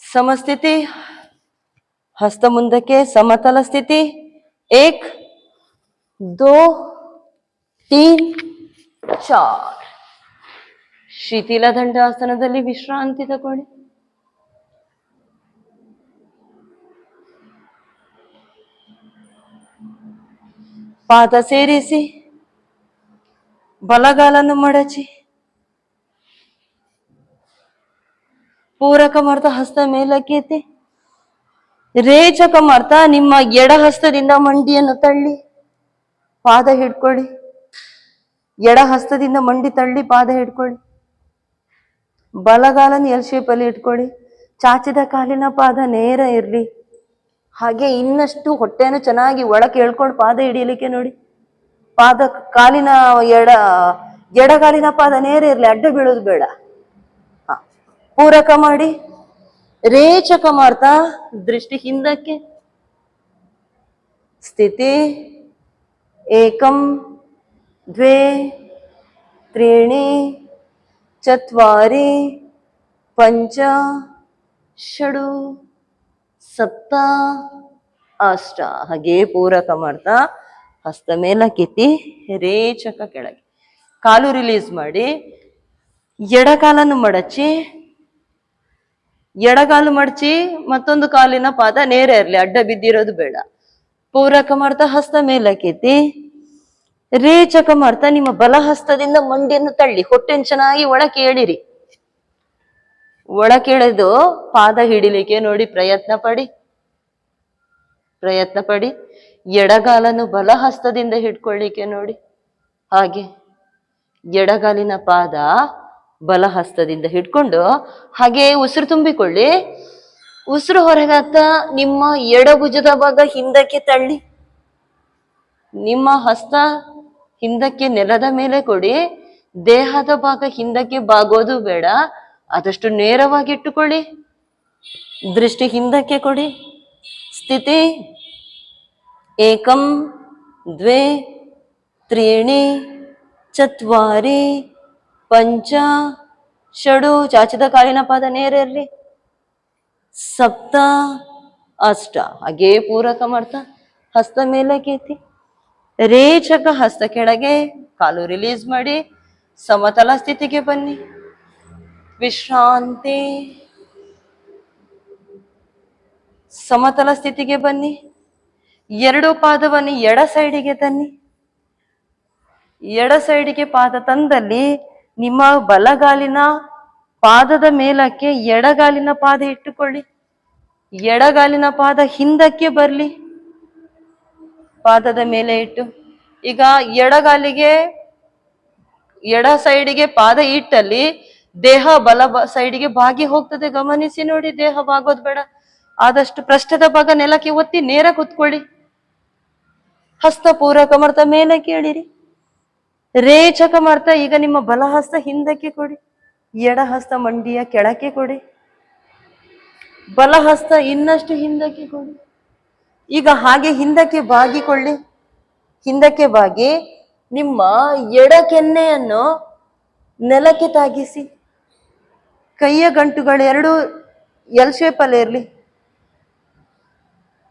ಸಮಸ್ಥಿತಿ. ಹಸ್ತ ಮುಂದಕ್ಕೆ, ಸಮತಲ ಸ್ಥಿತಿ. 1 2 3 4. ಶಿಥಿಲ ದಂಡಾಸನದಲ್ಲಿ ವಿಶ್ರಾಂತಿ ತಗೊಳ್ಳಿ. ಪಾದ ಸೇರಿಸಿ, ಬಲಗಾಲನ್ನು ಮಡಚಿ, ಪೂರಕ ಮಾಡ್ತಾ ಹಸ್ತ ಮೇಲಕ್ಕೆ ಎತ್ತಿ, ರೇಚಕ ಮಾಡ್ತಾ ನಿಮ್ಮ ಎಡ ಹಸ್ತದಿಂದ ಮಂಡಿಯನ್ನು ತಳ್ಳಿ ಪಾದ ಹಿಡ್ಕೊಳ್ಳಿ. ಎಡ ಹಸ್ತದಿಂದ ಮಂಡಿ ತಳ್ಳಿ ಪಾದ ಹಿಡ್ಕೊಳ್ಳಿ. ಬಲಗಾಲನ್ನು ಎಲ್ ಶೇಪಲ್ಲಿ ಇಟ್ಕೊಳ್ಳಿ. ಚಾಚಿದ ಕಾಲಿನ ಪಾದ ನೇರ ಇರ್ಲಿ. ಹಾಗೆ ಇನ್ನಷ್ಟು ಹೊಟ್ಟೆಯನ್ನು ಚೆನ್ನಾಗಿ ಒಳಕ್ಕೆ ಎಳ್ಕೊಂಡು ಪಾದ ಹಿಡಿಯಲಿಕ್ಕೆ ನೋಡಿ. ಪಾದ ಕಾಲಿನ ಎಡಗಾಲಿನ ಪಾದ ನೇರ ಇರ್ಲಿ, ಅಡ್ಡ ಬೀಳೋದು ಬೇಡ. ಪೂರಕ ಮಾಡಿ, ರೇಚಕ ಮಾಡ್ತಾ ದೃಷ್ಟಿ ಹಿಂದಕ್ಕೆ. ಸ್ಥಿತಿ ಏಕಂ ದ್ವೇ ತ್ರೀಣಿ ಚತ್ವಾರಿ ಪಂಚ ಷಡು ಸಪ್ತ ಅಷ್ಟ. ಹಾಗೆ ಪೂರಕ ಮಾಡ್ತಾ ಹಸ್ತ ಮೇಲಕ್ಕೆತ್ತಿ, ರೇಚಕ ಕೆಳಗೆ. ಕಾಲು ರಿಲೀಸ್ ಮಾಡಿ, ಎಡಕಾಲನ್ನು ಮಡಚಿ, ಎಡಗಾಲು ಮಡಚಿ ಮತ್ತೊಂದು ಕಾಲಿನ ಪಾದ ನೇರ ಇರಲಿ, ಅಡ್ಡ ಬಿದ್ದಿರೋದು ಬೇಡ. ಪೂರಕ ಮಾಡ್ತಾ ಹಸ್ತ ಮೇಲಕ್ಕೆತ್ತಿ, ರೇಚಕ ಮಾಡ್ತಾ ನಿಮ್ಮ ಬಲಹಸ್ತದಿಂದ ಮಂಡಿಯನ್ನು ತಳ್ಳಿ ಹೊಟ್ಟೆನ್ ಚೆನ್ನಾಗಿ ಒಳಕ್ಕೆ ಎಳಿರಿ. ಒಳಕ್ಕೆ ಎಳೆದು ಪಾದ ಹಿಡಿಲಿಕ್ಕೆ ನೋಡಿ ಪ್ರಯತ್ನ ಪಡಿ. ಎಡಗಾಲನ್ನು ಬಲಹಸ್ತದಿಂದ ಹಿಡ್ಕೊಳ್ಳಿಕ್ಕೆ ನೋಡಿ. ಹಾಗೆ ಎಡಗಾಲಿನ ಪಾದ ಬಲಹಸ್ತದಿಂದ ಹಿಡ್ಕೊಂಡು ಹಾಗೆ ಉಸಿರು ತುಂಬಿಕೊಳ್ಳಿ. ಉಸಿರು ಹೊರಗಾಗ್ತಾ ನಿಮ್ಮ ಎಡಭುಜದ ಭಾಗ ಹಿಂದಕ್ಕೆ ತಳ್ಳಿ. ನಿಮ್ಮ ಹಸ್ತ ಹಿಂದಕ್ಕೆ ನೆಲದ ಮೇಲೆ ಕೊಡಿ. ದೇಹದ ಭಾಗ ಹಿಂದಕ್ಕೆ ಬಾಗೋದು ಬೇಡ, ಆದಷ್ಟು ನೇರವಾಗಿ ಇಟ್ಟುಕೊಳ್ಳಿ. ದೃಷ್ಟಿ ಹಿಂದಕ್ಕೆ ಕೊಡಿ. ಸ್ಥಿತಿ ಏಕಂ ದ್ವೇ ತ್ರೀಣಿ ಚತ್ವಾರಿ ಪಂಚ ಷಡು. ಚಾಚಿದ ಕಾಲಿನ ಪಾದ ನೇರ ಇರಲಿ. ಸಪ್ತ ಅಷ್ಟ. ಹಾಗೇ ಪೂರಕ ಮಾಡ್ತಾ ಹಸ್ತ ಮೇಲಕ್ಕೆ ಎತ್ತಿ. ರೇಚಕ ಹಸ್ತ ಕೆಳಗೆ, ಕಾಲು ರಿಲೀಸ್ ಮಾಡಿ ಸಮತಲ ಸ್ಥಿತಿಗೆ ಬನ್ನಿ. ವಿಶ್ರಾಂತಿ. ಸಮತಲ ಸ್ಥಿತಿಗೆ ಬನ್ನಿ. ಎರಡು ಪಾದವನ್ನು ಎಡ ಸೈಡಿಗೆ ತನ್ನಿ. ಎಡ ಸೈಡಿಗೆ ಪಾದ ತಂದಲ್ಲಿ ನಿಮ್ಮ ಬಲಗಾಲಿನ ಪಾದದ ಮೇಲಕ್ಕೆ ಎಡಗಾಲಿನ ಪಾದ ಇಟ್ಟುಕೊಳ್ಳಿ. ಎಡಗಾಲಿನ ಪಾದ ಹಿಂದಕ್ಕೆ ಬರ್ಲಿ. ಪಾದದ ಮೇಲೆ ಇಟ್ಟು ಈಗ ಎಡಗಾಲಿಗೆ ಎಡ ಸೈಡಿಗೆ ಪಾದ ಇಟ್ಟಲ್ಲಿ ದೇಹ ಬಲ ಸೈಡಿಗೆ ಬಾಗಿ ಹೋಗ್ತದೆ. ಗಮನಿಸಿ ನೋಡಿ, ದೇಹ ಬಾಗೋದು ಬೇಡ. ಆದಷ್ಟು ಪೃಷ್ಠದ ಭಾಗ ನೆಲಕ್ಕೆ ಒತ್ತಿ ನೇರ ಕೂತ್ಕೊಳ್ಳಿ. ಹಸ್ತ ಪೂರಕ ಮಾಡ್ತಾ ಮೇಲೆ ಕೇಳಿರಿ. ರೇಚಕ ಮಾಡ್ತಾ ಈಗ ನಿಮ್ಮ ಬಲಹಸ್ತ ಹಿಂದಕ್ಕೆ ಕೊಡಿ. ಎಡ ಹಸ್ತ ಮಂಡಿಯ ಕೆಳಕ್ಕೆ ಕೊಡಿ. ಬಲಹಸ್ತ ಇನ್ನಷ್ಟು ಹಿಂದಕ್ಕೆ ಕೊಡಿ. ಈಗ ಹಾಗೆ ಹಿಂದಕ್ಕೆ ಬಾಗಿಕೊಳ್ಳಿ. ಹಿಂದಕ್ಕೆ ಬಾಗಿ ನಿಮ್ಮ ಎಡ ಕೆನ್ನೆಯನ್ನು ನೆಲಕ್ಕೆ ತಾಗಿಸಿ. ಕೈಯ ಗಂಟುಗಳೆರಡು ಎಲ್ ಶೇಪ್ ಅಲ್ಲಿ ಇರಲಿ.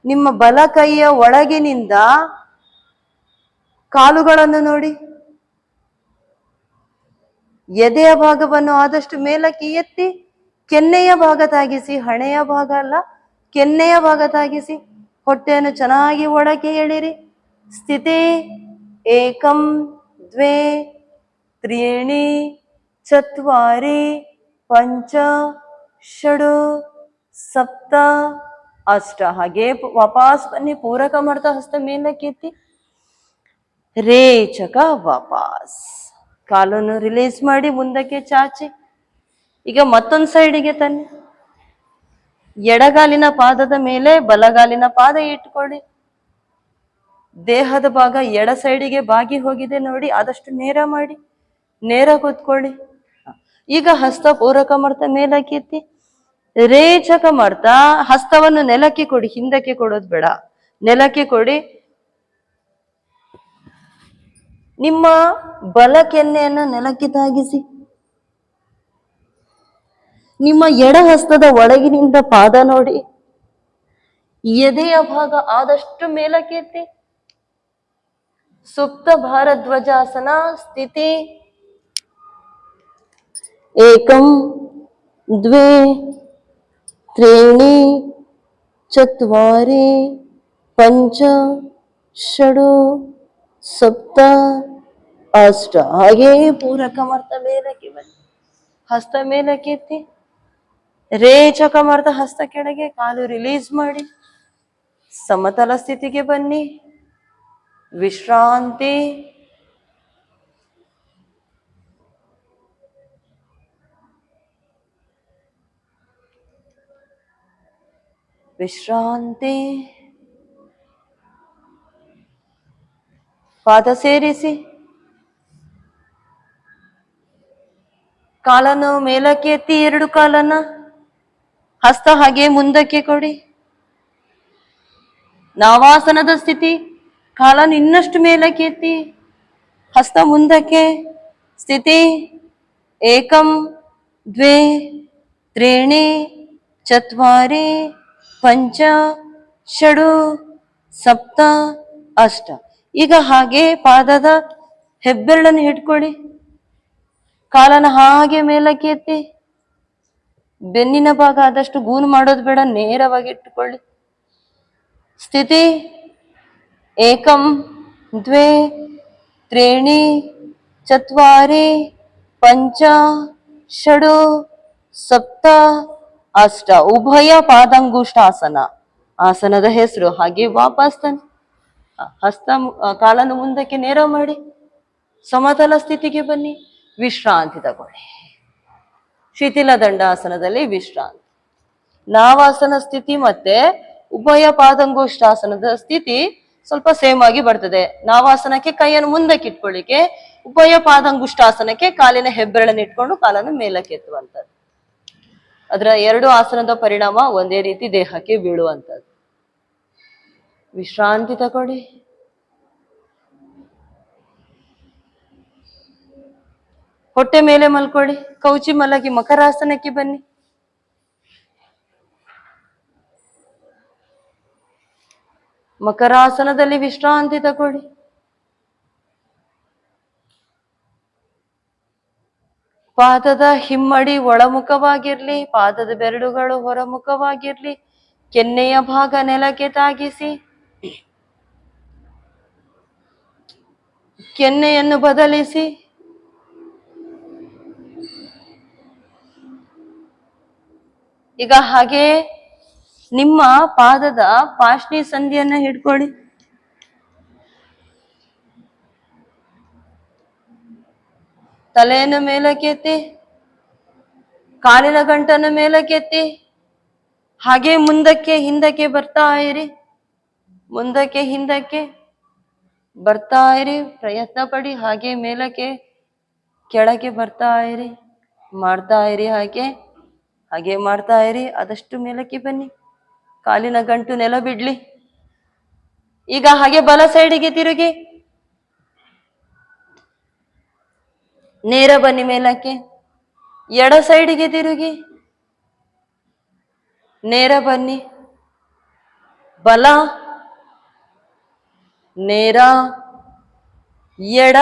ನಿಮ್ಮ ಬಲ ಕೈಯ ಒಳಗಿನಿಂದ ಕಾಲುಗಳನ್ನು ನೋಡಿ. ಎದೆಯ ಭಾಗವನ್ನು ಆದಷ್ಟು ಮೇಲಕ್ಕೆ ಎತ್ತಿ ಕೆನ್ನೆಯ ಭಾಗ ತಾಗಿಸಿ. ಹಣೆಯ ಭಾಗ ಅಲ್ಲ, ಕೆನ್ನೆಯ ಭಾಗ ತಾಗಿಸಿ. ಹೊಟ್ಟೆಯನ್ನು ಚೆನ್ನಾಗಿ ಒಳಗೆ ಎಳಿರಿ. ಸ್ಥಿತಿ ಏಕಂ ದ್ವೇ ತ್ರೀಣಿ ಚತ್ವಾರಿ ಪಂಚ ಷಡು ಸಪ್ತ ಅಷ್ಟ. ಹಾಗೆ ವಾಪಸ್ ಬನ್ನಿ. ಪೂರಕ ಮಾಡ್ತಾ ಹಸ್ತ ಮೇಲಕ್ಕೆ ಎತ್ತಿ. ರೇಚಕ ವಾಪಸ್. ಕಾಲನ್ನು ರಿಲೀಸ್ ಮಾಡಿ ಮುಂದಕ್ಕೆ ಚಾಚಿ. ಈಗ ಮತ್ತೊಂದು ಸೈಡಿಗೆ ತನ್ನಿ. ಎಡಗಾಲಿನ ಪಾದದ ಮೇಲೆ ಬಲಗಾಲಿನ ಪಾದ ಇಟ್ಕೊಳ್ಳಿ. ದೇಹದ ಭಾಗ ಎಡ ಸೈಡಿಗೆ ಬಾಗಿ ಹೋಗಿದೆ ನೋಡಿ, ಆದಷ್ಟು ನೇರ ಮಾಡಿ. ನೇರ ಕೂತ್ಕೊಳ್ಳಿ. ಈಗ ಹಸ್ತ ಪೂರಕ ಮಾಡ್ತಾ ಮೇಲಕ್ಕೆ ಎತ್ತಿ. ರೇಚಕ ಮಾಡ್ತಾ ಹಸ್ತವನ್ನು ನೆಲಕ್ಕೆ ಕೊಡಿ. ಹಿಂದಕ್ಕೆ ಕೊಡೋದು ಬೇಡ, ನೆಲಕ್ಕೆ ಕೊಡಿ. ನಿಮ್ಮ ಬಲ ಕೆನ್ನೆಯನ್ನು ನೆಲಕ್ಕೆ ತಾಗಿಸಿ. ನಿಮ್ಮ ಎಡ ಹಸ್ತದ ಒಳಗಿನಿಂದ ಪಾದ ನೋಡಿ. ಎದೆಯ ಭಾಗ ಆದಷ್ಟು ಮೇಲಕ್ಕೆ ಎತ್ತಿ. ಸುಪ್ತ ಭಾರದ್ವಾಜಾಸನ ಸ್ಥಿತಿ ಏಕಂ ದ್ವೇ ತ್ರೀಣಿ ಚತ್ವಾರಿ ಪಂಚ ಷಡು ಸಪ್ತ ಅಷ್ಟ. ಹಾಗೇ ಪೂರಕ ಮಾಡ್ತಾ ಮೇಲಕ್ಕೆ ಬನ್ನಿ. ಹಸ್ತ ಮೇಲಕ್ಕೆ ಎತ್ತಿ. ರೇಚಕ ಮಾಡ್ತಾ ಹಸ್ತ ಕೆಳಗೆ, ಕಾಲು ರಿಲೀಸ್ ಮಾಡಿ ಸಮತಲ ಸ್ಥಿತಿಗೆ ಬನ್ನಿ. ವಿಶ್ರಾಂತಿ. ವಿಶ್ರಾಂತಿ. ಪಾದ ಸೇರಿಸಿ. ಕಾಲನ್ನು ಮೇಲಕ್ಕೆ ಎತ್ತಿ. ಎರಡು ಕಾಲನ್ನ ಹಸ್ತ ಹಾಗೆ ಮುಂದಕ್ಕೆ ಕೊಡಿ. ನಾವಾಸನದ ಸ್ಥಿತಿ. ಕಾಲನ್ನು ಇನ್ನಷ್ಟು ಮೇಲಕ್ಕೆ ಎತ್ತಿ. ಹಸ್ತ ಮುಂದಕ್ಕೆ. ಸ್ಥಿತಿ ಏಕಂ ದ್ವೇ ತ್ರೀಣಿ ಚತ್ವಾರಿ ಪಂಚ ಷಡು ಸಪ್ತ ಅಷ್ಟ. ಈಗ ಹಾಗೆ ಪಾದದ ಹೆಬ್ಬೆರಳನ್ನು ಹಿಡ್ಕೊಳ್ಳಿ. ಕಾಲನ್ನು ಹಾಗೆ ಮೇಲಕ್ಕೆ ಎತ್ತಿ. ಬೆನ್ನಿನ ಭಾಗ ಆದಷ್ಟು ಗೂನು ಮಾಡೋದು ಬೇಡ, ನೇರವಾಗಿ ಇಟ್ಟುಕೊಳ್ಳಿ. ಸ್ಥಿತಿ ಏಕಂ ದ್ವೇ त्रीणि चत्वारि पञ्च षड् सप्त ಅಷ್ಟ. ಉಭಯ ಪಾದಂಗುಷ್ಟಾಸನ ಆಸನದ ಹೆಸರು. ಹಾಗೆ ವಾಪಸ್ ಹಸ್ತ ಕಾಲನ್ನು ಮುಂದಕ್ಕೆ ನೇರ ಮಾಡಿ ಸಮತಲ ಸ್ಥಿತಿಗೆ ಬನ್ನಿ, ವಿಶ್ರಾಂತಿ ತಗೊಳ್ಳಿ. ಶಿಥಿಲ ದಂಡಾಸನದಲ್ಲಿ ವಿಶ್ರಾಂತಿ. ನಾವಾಸನ ಸ್ಥಿತಿ ಮತ್ತೆ ಉಭಯ ಪಾದಂಗುಷ್ಟಾಸನದ ಸ್ಥಿತಿ ಸ್ವಲ್ಪ ಸೇಮ್ ಆಗಿ ಬರ್ತದೆ. ನಾವಾಸನಕ್ಕೆ ಕೈಯನ್ನು ಮುಂದಕ್ಕೆ ಇಟ್ಕೊಳ್ಳಿಕ್ಕೆ, ಉಭಯ ಪಾದಂಗುಷ್ಟಾಸನಕ್ಕೆ ಕಾಲಿನ ಹೆಬ್ಬೆರಳನ್ನು ಇಟ್ಕೊಂಡು ಕಾಲನ್ನು ಮೇಲಕ್ಕೆ ಎತ್ತುವಂಥದ್ದು. ಅದರ ಎರಡು ಆಸನದ ಪರಿಣಾಮ ಒಂದೇ ರೀತಿ ದೇಹಕ್ಕೆ ಬೀಳುವಂಥದ್ದು. ವಿಶ್ರಾಂತಿ ತಗೊಳ್ಳಿ. ಹೊಟ್ಟೆ ಮೇಲೆ ಮಲ್ಕೊಳ್ಳಿ. ಕೌಚಿ ಮಲಗಿ ಮಕರಾಸನಕ್ಕೆ ಬನ್ನಿ. ಮಕರಾಸನದಲ್ಲಿ ವಿಶ್ರಾಂತಿ ತಗೊಳ್ಳಿ. ಪಾದದ ಹಿಮ್ಮಡಿ ಒಳಮುಖವಾಗಿರ್ಲಿ, ಪಾದದ ಬೆರಳುಗಳು ಹೊರಮುಖವಾಗಿರ್ಲಿ. ಕೆನ್ನೆಯ ಭಾಗ ನೆಲಕ್ಕೆ ತಾಗಿಸಿ ಕೆನ್ನೆಯನ್ನು ಬದಲಿಸಿ. ಈಗ ಹಾಗೆ ನಿಮ್ಮ ಪಾದದ ಪಾಶ್ನಿ ಸಂಧಿಯನ್ನ ಹಿಡ್ಕೊಳ್ಳಿ. ತಲೆಯನ್ನು ಮೇಲಕ್ಕೆತ್ತಿ, ಕಾಲಿನ ಗಂಟನ್ನು ಮೇಲಕ್ಕೆತ್ತಿ, ಹಾಗೆ ಮುಂದಕ್ಕೆ ಹಿಂದಕ್ಕೆ ಬರ್ತಾ ಇರಿ. ಮುಂದಕ್ಕೆ ಹಿಂದಕ್ಕೆ ಬರ್ತಾ ಇರಿ. ಪ್ರಯತ್ನ ಪಡಿ. ಹಾಗೆ ಮೇಲಕ್ಕೆ ಕೆಳಗೆ ಬರ್ತಾ ಇರಿ. ಮಾಡ್ತಾ ಇರಿ. ಹಾಗೆ ಹಾಗೆ ಮಾಡ್ತಾ ಇರಿ. ಆದಷ್ಟು ಮೇಲಕ್ಕೆ ಬನ್ನಿ. ಕಾಲಿನ ಗಂಟು ನೆಲ ಬಿಡ್ಲಿ. ಈಗ ಹಾಗೆ ಬಲ ಸೈಡಿಗೆ ತಿರುಗಿ ನೇರ ಬನ್ನಿ ಮೇಲಕ್ಕೆ. ಎಡ ಸೈಡಿಗೆ ತಿರುಗಿ ನೇರ ಬನ್ನಿ. ಬಲ, ನೇರ, ಎಡ,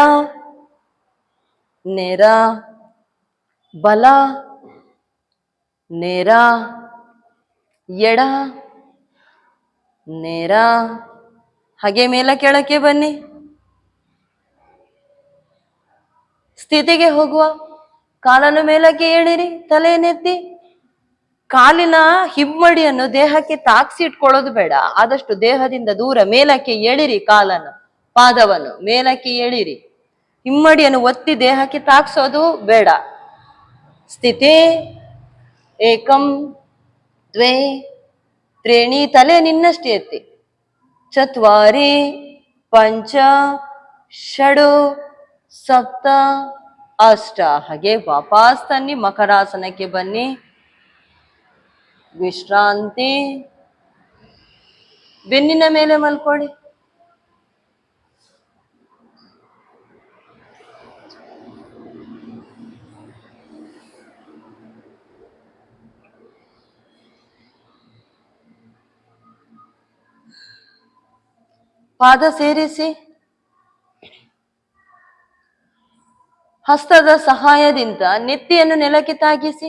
ನೇರ, ಬಲ, ನೇರ, ಎಡ, ನೇರ. ಹಾಗೆ ಮೇಲ ಕೆಳಕ್ಕೆ ಬನ್ನಿ. ಸ್ಥಿತಿಗೆ ಹೋಗುವ. ಕಾಲನ್ನು ಮೇಲಕ್ಕೆ ಎಳಿರಿ. ತಲೆಯನ್ನೆತ್ತಿ. ಕಾಲಿನ ಹಿಮ್ಮಡಿಯನ್ನು ದೇಹಕ್ಕೆ ತಾಕ್ಸಿ ಇಟ್ಕೊಳ್ಳೋದು ಬೇಡ. ಆದಷ್ಟು ದೇಹದಿಂದ ದೂರ ಮೇಲಕ್ಕೆ ಎಳಿರಿ. ಕಾಲನ್ನು, ಪಾದವನ್ನು ಮೇಲಕ್ಕೆ ಎಳಿರಿ. ಹಿಮ್ಮಡಿಯನ್ನು ಒತ್ತಿ ದೇಹಕ್ಕೆ ತಾಕ್ಸೋದು ಬೇಡ. ಸ್ಥಿತಿ ಏಕಂ ದ್ವೇ ತ್ರೀಣಿ. ತಲೆ ನಿನ್ನಷ್ಟೇ ಎತ್ತಿ. ಚತ್ವಾರಿ ಪಂಚ ಷಡ್ ಸಪ್ತ ಅಷ್ಟ. ಹಾಗೆ ವಾಪಸ್ ತನ್ನಿ. ಮಕರಾಸನಕ್ಕೆ ಬನ್ನಿ. ವಿಶ್ರಾಂತಿ. ಬೆನ್ನಿನ ಮೇಲೆ ಮಲ್ಕೊಳ್ಳಿ. ಪಾದ ಸೇರಿಸಿ ಹಸ್ತದ ಸಹಾಯದಿಂದ ನೆತ್ತಿಯನ್ನು ನೆಲಕ್ಕೆ ತಾಗಿಸಿ.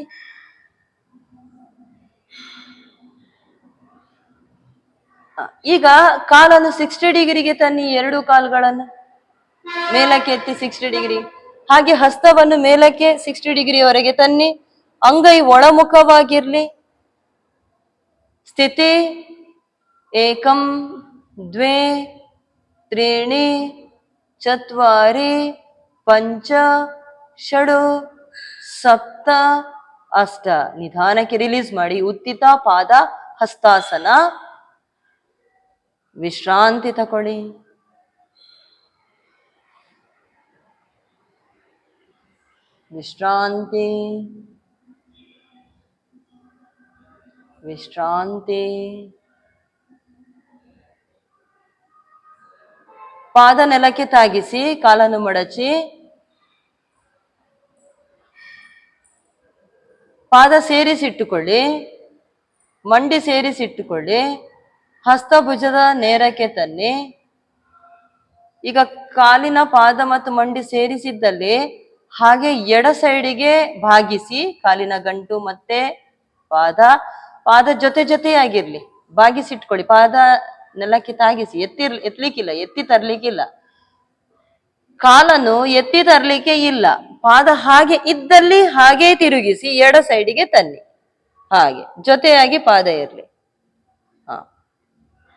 ಈಗ ಕಾಲನ್ನು 60 ಡಿಗ್ರಿಗೆ ತನ್ನಿ. ಎರಡು ಕಾಲುಗಳನ್ನು ಮೇಲಕ್ಕೆ ಎತ್ತಿ 60 ಡಿಗ್ರಿ. ಹಾಗೆ ಹಸ್ತವನ್ನು ಮೇಲಕ್ಕೆ 60 ಡಿಗ್ರಿವರೆಗೆ ತನ್ನಿ. ಅಂಗೈ ಒಳಮುಖವಾಗಿರ್ಲಿ. ಸ್ಥಿತಿ ಏಕಂ ದ್ವೇ ತ್ರೀಣಿ ಚತ್ವಾರಿ ಪಂಚ ಷಡ್ ಸಪ್ತ ಅಷ್ಟ. ನಿಧಾನಕ್ಕೆ ರಿಲೀಸ್ ಮಾಡಿ. ಉತ್ತಿತ ಪಾದ ಹಸ್ತಾಸನ. ವಿಶ್ರಾಂತಿ ತಗೊಳ್ಳಿ. ವಿಶ್ರಾಂತಿ, ವಿಶ್ರಾಂತಿ. ಪಾದ ನೆಲಕ್ಕೆ ತಾಗಿಸಿ, ಕಾಲನ್ನು ಮಡಚಿ. ಪಾದ ಸೇರಿಸಿಟ್ಟುಕೊಳ್ಳಿ. ಮಂಡಿ ಸೇರಿಸಿಟ್ಟುಕೊಳ್ಳಿ. ಹಸ್ತ ಭುಜದ ನೇರಕ್ಕೆ ತನ್ನಿ. ಈಗ ಕಾಲಿನ ಪಾದ ಮತ್ತು ಮಂಡಿ ಸೇರಿಸಿದ್ದಲ್ಲಿ ಹಾಗೆ ಎಡ ಸೈಡಿಗೆ ಭಾಗಿಸಿ. ಕಾಲಿನ ಗಂಟು ಮತ್ತೆ ಪಾದ ಜೊತೆಯಾಗಿರ್ಲಿ. ಭಾಗಿಸಿಟ್ಕೊಳ್ಳಿ. ಪಾದ ನೆಲಕ್ಕೆ ತಾಗಿಸಿ. ಎತ್ತಲಿಕ್ಕಿಲ್ಲ, ಎತ್ತಿ ತರ್ಲಿಕ್ಕಿಲ್ಲ. ಕಾಲನ್ನು ಎತ್ತಿ ತರಲಿಕ್ಕೆ ಇಲ್ಲ. ಪಾದ ಹಾಗೆ ಇದ್ದಲ್ಲಿ ಹಾಗೆ ತಿರುಗಿಸಿ ಎಡ ಸೈಡಿಗೆ ತನ್ನಿ. ಹಾಗೆ ಜೊತೆಯಾಗಿ ಪಾದ ಇರ್ಲಿ. ಹ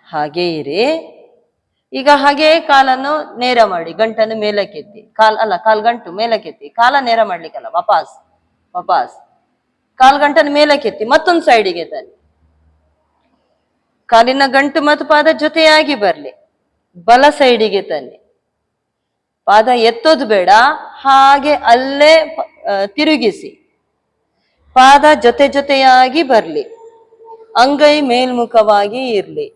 ಹಾಗೆ ಇರಿ. ಈಗ ಹಾಗೆ ಕಾಲನ್ನು ನೇರ ಮಾಡಿ, ಗಂಟನ್ನು ಮೇಲಕ್ಕೆತ್ತಿ. ಕಾಲ್ಗಂಟು ಮೇಲಕ್ಕೆತ್ತಿ. ಕಾಲ ನೇರ ಮಾಡ್ಲಿಕ್ಕಲ್ಲ, ವಾಪಸ್ ವಾಪಸ್ ಕಾಲ್ಗಂಟನ್ನು ಮೇಲಕ್ಕೆತ್ತಿ ಮತ್ತೊಂದು ಸೈಡಿಗೆ ತನ್ನಿ. ಕಾಲಿನ ಗಂಟು ಮತ್ತು ಪಾದ ಜೊತೆಯಾಗಿ ಬರ್ಲಿ. ಬಲ ಸೈಡಿಗೆ ತನ್ನಿ. ಪಾದ ಎತ್ತೋದು ಬೇಡ, ಹಾಗೆ ಅಲ್ಲೇ ತಿರುಗಿಸಿ. ಪಾದ ಜೊತೆಯಾಗಿ ಬರ್ಲಿ. ಅಂಗೈ ಮೇಲ್ಮುಖವಾಗಿ ಇರ್ಲಿ.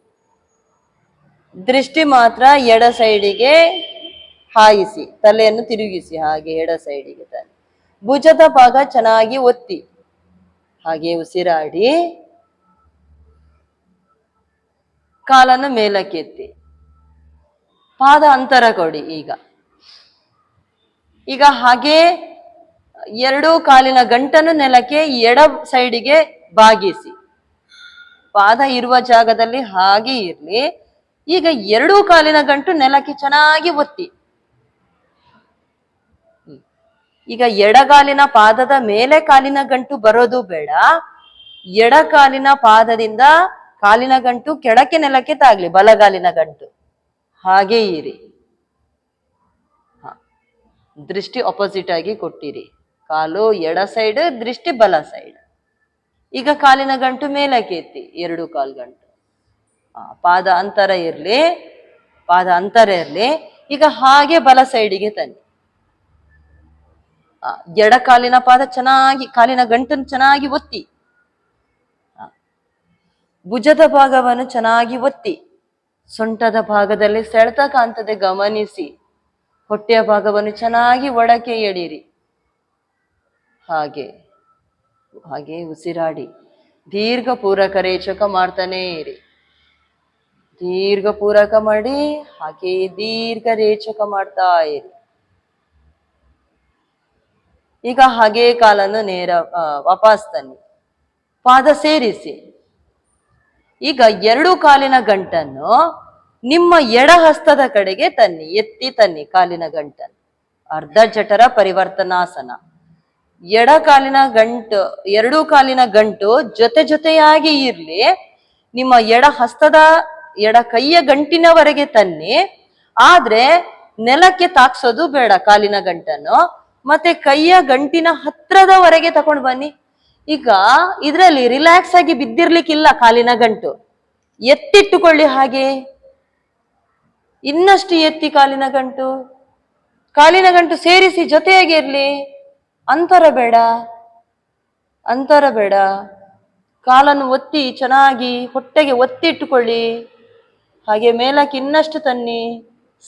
ದೃಷ್ಟಿ ಮಾತ್ರ ಎಡ ಸೈಡಿಗೆ ಹಾಯಿಸಿ, ತಲೆಯನ್ನು ತಿರುಗಿಸಿ ಹಾಗೆ ಎಡ ಸೈಡಿಗೆ ತನ್ನಿ. ಭುಜದ ಭಾಗ ಚೆನ್ನಾಗಿ ಒತ್ತಿ. ಹಾಗೆ ಉಸಿರಾಡಿ ಕಾಲನ್ನು ಮೇಲಕ್ಕೆತ್ತಿ. ಪಾದ ಅಂತರ ಕೊಡಿ. ಈಗ ಹಾಗೆ ಎರಡೂ ಕಾಲಿನ ಗಂಟನ್ನು ನೆಲಕ್ಕೆ ಎಡ ಸೈಡಿಗೆ ಬಾಗಿಸಿ. ಪಾದ ಇರುವ ಜಾಗದಲ್ಲಿ ಹಾಗೆ ಇರ್ಲಿ. ಈಗ ಎರಡೂ ಕಾಲಿನ ಗಂಟು ನೆಲಕ್ಕೆ ಚೆನ್ನಾಗಿ ಒತ್ತಿ. ಈಗ ಎಡಗಾಲಿನ ಪಾದದ ಮೇಲೆ ಕಾಲಿನ ಗಂಟು ಬರೋದು ಬೇಡ. ಎಡ ಕಾಲಿನ ಪಾದದಿಂದ ಕಾಲಿನ ಗಂಟು ಕೆಳಕ್ಕೆ ನೆಲಕ್ಕೆ ತಾಗ್ಲಿ, ಬಲಗಾಲಿನ ಗಂಟು. ಹಾಗೆ ಇರಿ. ದೃಷ್ಟಿ ಆಪೋಸಿಟ್ ಆಗಿ ಕೊಟ್ಟಿರಿ. ಕಾಲು ಎಡ ಸೈಡ್, ದೃಷ್ಟಿ ಬಲ ಸೈಡ್. ಈಗ ಕಾಲಿನ ಗಂಟು ಮೇಲಕ್ಕೆ ಎತ್ತಿ, ಎರಡು ಕಾಲ್ ಗಂಟು. ಪಾದ ಅಂತರ ಇರ್ಲಿ, ಪಾದ ಅಂತರ ಇರ್ಲಿ. ಈಗ ಹಾಗೆ ಬಲ ಸೈಡಿಗೆ ತನ್ನಿ. ಎಡ ಕಾಲಿನ ಪಾದ ಚೆನ್ನಾಗಿ, ಕಾಲಿನ ಗಂಟನ್ನು ಚೆನ್ನಾಗಿ ಒತ್ತಿ. ಭುಜದ ಭಾಗವನ್ನು ಚೆನ್ನಾಗಿ ಒತ್ತಿ. ಸೊಂಟದ ಭಾಗದಲ್ಲಿ ಸೆಳೆತ ಕಾಣ್ತದೆ, ಗಮನಿಸಿ. ಹೊಟ್ಟೆಯ ಭಾಗವನ್ನು ಚೆನ್ನಾಗಿ ಒಳಕ್ಕೆ ಎಳೀರಿ. ಹಾಗೆ ಹಾಗೆ ಉಸಿರಾಡಿ ದೀರ್ಘ ಪೂರಕ ರೇಚಕ ಮಾಡ್ತಾನೆ ಇರಿ. ದೀರ್ಘ ಪೂರಕ ಮಾಡಿ ಹಾಗೆ ದೀರ್ಘ ರೇಚಕ ಮಾಡ್ತಾ ಇರಿ. ಈಗ ಹಾಗೆ ಕಾಲನ್ನು ನೇರ ವಾಪಸ್ ತನ್ನಿ. ಪಾದ ಸೇರಿಸಿ. ಈಗ ಎರಡು ಕಾಲಿನ ಗಂಟನ್ನು ನಿಮ್ಮ ಎಡ ಹಸ್ತದ ಕಡೆಗೆ ತನ್ನಿ, ಎತ್ತಿ ತನ್ನಿ ಕಾಲಿನ ಗಂಟನ್ನು. ಅರ್ಧ ಜಠರ ಪರಿವರ್ತನಾಸನ. ಎಡ ಕಾಲಿನ ಗಂಟು, ಎರಡೂ ಕಾಲಿನ ಗಂಟು ಜೊತೆಯಾಗಿ ಇರ್ಲಿ. ನಿಮ್ಮ ಎಡ ಹಸ್ತದ ಎಡ ಕೈಯ ಗಂಟಿನವರೆಗೆ ತನ್ನಿ. ಆದ್ರೆ ನೆಲಕ್ಕೆ ತಾಕ್ಸೋದು ಬೇಡ ಕಾಲಿನ ಗಂಟನ್ನು. ಮತ್ತೆ ಕೈಯ ಗಂಟಿನ ಹತ್ರದವರೆಗೆ ತಕೊಂಡು ಬನ್ನಿ. ಈಗ ಇದ್ರಲ್ಲಿ ರಿಲ್ಯಾಕ್ಸ್ ಆಗಿ ಬಿದ್ದಿರ್ಲಿಕ್ಕಿಲ್ಲ ಕಾಲಿನ ಗಂಟು. ಎತ್ತಿಟ್ಟುಕೊಳ್ಳಿ. ಹಾಗೆ ಇನ್ನಷ್ಟು ಎತ್ತಿ ಕಾಲಿನ ಗಂಟು. ಕಾಲಿನ ಗಂಟು ಸೇರಿಸಿ ಜೊತೆಯಾಗಿ ಇರ್ಲಿ. ಅಂತರ ಬೇಡ, ಅಂತರ ಬೇಡ. ಕಾಲನ್ನು ಒತ್ತಿ ಚೆನ್ನಾಗಿ ಹೊಟ್ಟೆಗೆ ಒತ್ತಿ ಇಟ್ಟುಕೊಳ್ಳಿ. ಹಾಗೆ ಮೇಲಕ್ಕೆ ಇನ್ನಷ್ಟು ತನ್ನಿ.